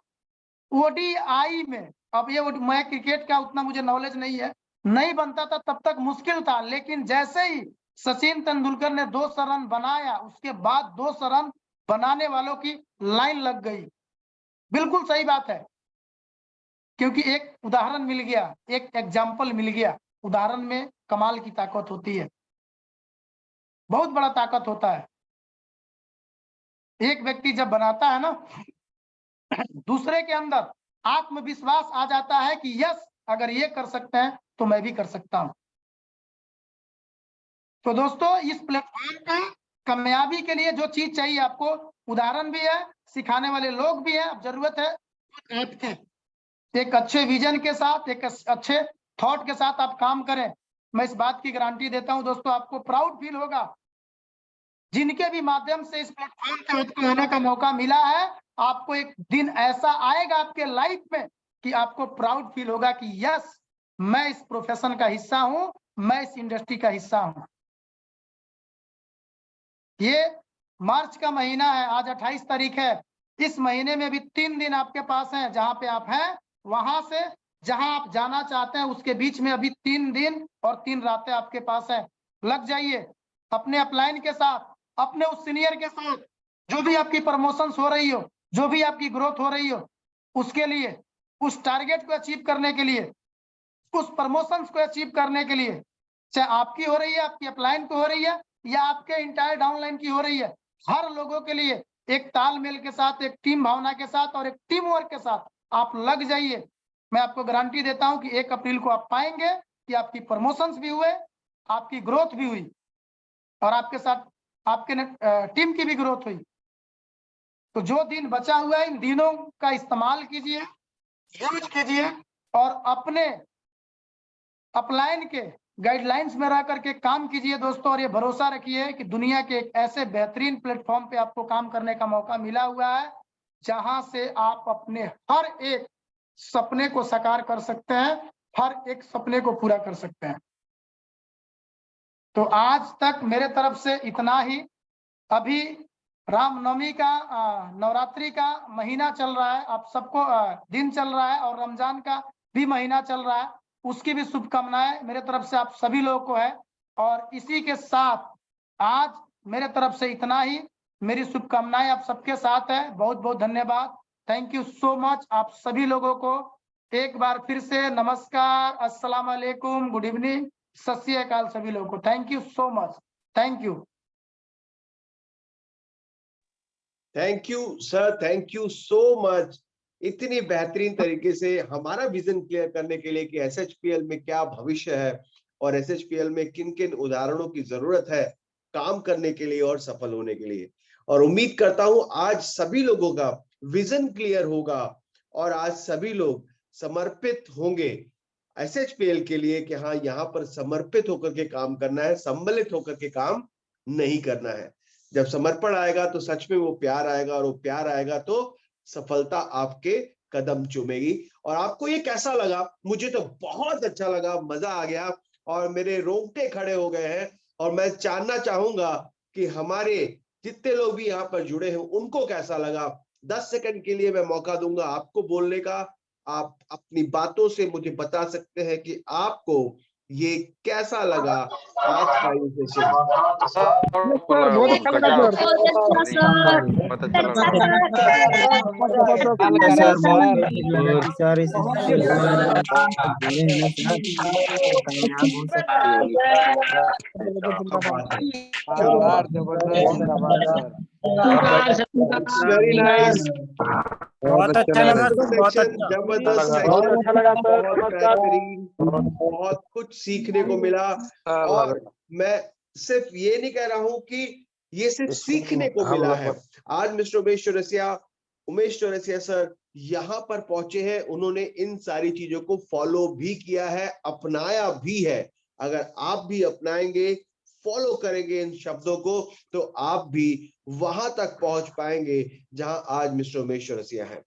ओडीआई में, अब ये मैं क्रिकेट का उतना मुझे नॉलेज नहीं है, नहीं बनता था तब तक मुश्किल था, लेकिन जैसे ही सचिन तेंदुलकर ने 200 रन बनाया, उसके बाद 200 रन बनाने वालों की लाइन लग गई। बिल्कुल सही बात है, क्योंकि एक उदाहरण मिल गया, एक एग्जाम्पल मिल गया। उदाहरण में कमाल की ताकत होती है, बहुत बड़ा ताकत होता है। एक व्यक्ति जब बनाता है ना, दूसरे के अंदर आत्मविश्वास आ जाता है कि यस, अगर ये कर सकते हैं तो मैं भी कर सकता हूं। तो दोस्तों, इस प्लेटफॉर्म पे कामयाबी के लिए जो चीज चाहिए आपको, उदाहरण भी है, सिखाने वाले लोग भी हैं। अब जरूरत है आपके एक अच्छे विजन के साथ, एक अच्छे थॉट के साथ आप काम करें। मैं इस बात की गारंटी देता हूं दोस्तों, आपको प्राउड फील होगा। जिनके भी माध्यम से इस प्लेटफॉर्म पे आपको आने का मौका मिला है, आपको एक दिन ऐसा आएगा आपके लाइफ में कि आपको प्राउड फील होगा कि यस, मैं इस प्रोफेशन का हिस्सा हूं, मैं इस इंडस्ट्री का हिस्सा हूं। ये मार्च का महीना है, आज 28 तारीख है। इस महीने में भी 3 दिन आपके पास हैं। जहां पे आप हैं, वहां से जहां आप जाना चाहते हैं, उसके बीच में अभी 3 दिन और 3 रातें आपके पास है। लग जाइए अपने अपलाइन के साथ, अपने उस सीनियर के साथ, जो भी आपकी प्रमोशंस हो रही हो, जो भी आपकी ग्रोथ हो रही हो, उसके लिए, उस टारगेट को अचीव करने के लिए, उस प्रमोशंस को अचीव करने के लिए, चाहे आपकी हो रही है, आपकी अपलाइन को हो रही है, या आपके इंटायर डाउनलाइन की हो रही है, हर लोगों के लिए एक तालमेल के साथ, एक टीम भावना के साथ और एक टीम वर्क के साथ आप लग जाइए। मैं आपको गारंटी देता हूं कि 1 अप्रैल को आप पाएंगे कि आपकी प्रमोशंस भी हुए, आपकी ग्रोथ भी हुई, और आपके साथ आपके टीम की भी ग्रोथ हुई। तो जो दिन बचा हुआ है, इन दिनों का इस्तेमाल कीजिए, यूज कीजिए, और अपने अपलाइन के गाइडलाइंस में रह करके काम कीजिए दोस्तों। और ये भरोसा रखिए कि दुनिया के एक ऐसे बेहतरीन प्लेटफॉर्म पे आपको काम करने का मौका मिला हुआ है, जहां से आप अपने हर एक सपने को साकार कर सकते हैं, हर एक सपने को पूरा कर सकते हैं। तो आज तक मेरे तरफ से इतना ही। अभी रामनवमी का नवरात्रि का महीना चल रहा है, आप सबको दिन चल रहा है, और रमजान का भी महीना चल रहा है, उसकी भी शुभकामनाएं मेरे तरफ से आप सभी लोगों को है। और इसी के साथ आज मेरे तरफ से इतना ही, मेरी शुभकामनाएं आप सबके साथ है। बहुत बहुत धन्यवाद, थैंक यू सो मच। आप सभी लोगों को एक बार फिर से नमस्कार, अस्सलाम वालेकुम, गुड इवनिंग, सत श्री अकाल सभी लोगों को। Thank you so much, thank you. Thank you sir, thank you so much. इतनी बेहतरीन तरीके से हमारा विजन क्लियर करने के लिए कि एसएचपीएल में क्या भविष्य है और एसएचपीएल में किन किन उदाहरणों की जरूरत है काम करने के लिए और सफल होने के लिए। और उम्मीद करता हूं आज सभी लोगों का विजन क्लियर होगा और आज सभी लोग समर्पित होंगे एसएचपीएल के लिए कि हाँ, यहाँ पर समर्पित होकर के काम करना है, सम्मिलित होकर के काम नहीं करना है। जब समर्पण आएगा तो सच में वो प्यार आएगा, और वो प्यार आएगा तो सफलता आपके कदम चूमेगी। और आपको ये कैसा लगा? मुझे तो बहुत अच्छा लगा, मजा आ गया और मेरे रोंगटे खड़े हो गए हैं। और मैं जानना चाहूंगा कि हमारे जितने लोग भी यहाँ पर जुड़े हैं उनको कैसा लगा। 10 सेकंड के लिए मैं मौका दूंगा आपको बोलने का। आप अपनी बातों से मुझे बता सकते हैं कि आपको ये कैसा लगा आज का ये सेशन। बहुत अच्छा लगा सर। बहुत अच्छा लगा। वेरी नाइस, बहुत अच्छा लगा सर, बहुत सेक्शन, अच्छा। जबरदस्त बहुत सेक्शन, अच्छा लगा सर, बहुत बेहतरीन, बहुत कुछ सीखने को मिला। और मैं सिर्फ ये नहीं कह रहा हूं कि ये सिर्फ सीखने को मिला है। आज मिस्टर उमेश चौरसिया सर यहाँ पर पहुंचे हैं, उन्होंने इन सारी चीजों को फॉलो भी किया है, अपनाया भी है। अगर आप भी अपनाएंगे, फॉलो करेंगे इन शब्दों को, तो आप भी वहां तक पहुंच पाएंगे जहां आज मिस्टर उमेश चौरसिया है।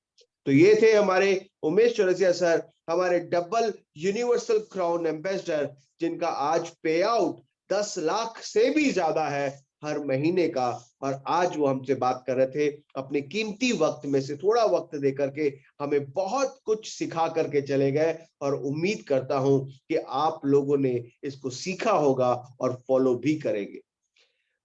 तो ये थे हमारे उमेश चौरसिया सर, हमारे डबल यूनिवर्सल क्राउन एम्बेसडर, जिनका आज पे आउट 10 लाख से भी ज्यादा है हर महीने का। और आज वो हमसे बात कर रहे थे, अपने कीमती वक्त में से थोड़ा वक्त देकर के हमें बहुत कुछ सिखा करके चले गए। और उम्मीद करता हूं कि आप लोगों ने इसको सीखा होगा और फॉलो भी करेंगे।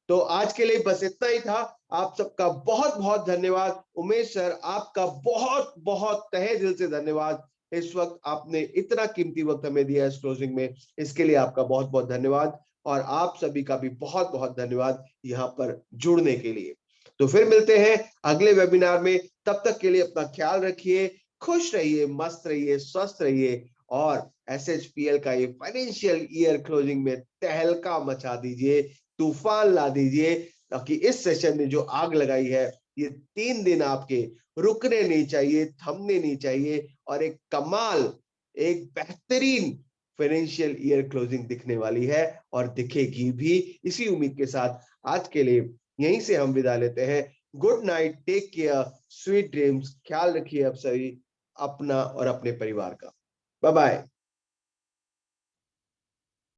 तो आज के लिए बस इतना ही था। आप सबका बहुत बहुत धन्यवाद। उमेश सर, आपका बहुत बहुत तहे दिल से धन्यवाद। इस वक्त आपने इतना कीमती वक्त हमें दिया इस क्लोजिंग में, इसके लिए आपका बहुत बहुत धन्यवाद। और आप सभी का भी बहुत बहुत धन्यवाद यहाँ पर जुड़ने के लिए। तो फिर मिलते हैं अगले वेबिनार में। तब तक के लिए अपना ख्याल रखिए, खुश रहिए, मस्त रहिए, स्वस्थ रहिए, और एसएचपीएल का ये फाइनेंशियल ईयर क्लोजिंग में तहलका मचा दीजिए, तूफान ला दीजिए, ताकि इस सेशन ने जो आग लगाई है ये 3 दिन आपके रुकने नहीं चाहिए, थमने नहीं चाहिए, और एक कमाल, एक बेहतरीन फाइनेंशियल ईयर क्लोजिंग दिखने वाली है, और दिखेगी भी। इसी उम्मीद के साथ आज के लिए यहीं से हम विदा लेते हैं। Good night, take care, sweet dreams. ख्याल रखिए आप सभी अपना और अपने परिवार का। Bye bye.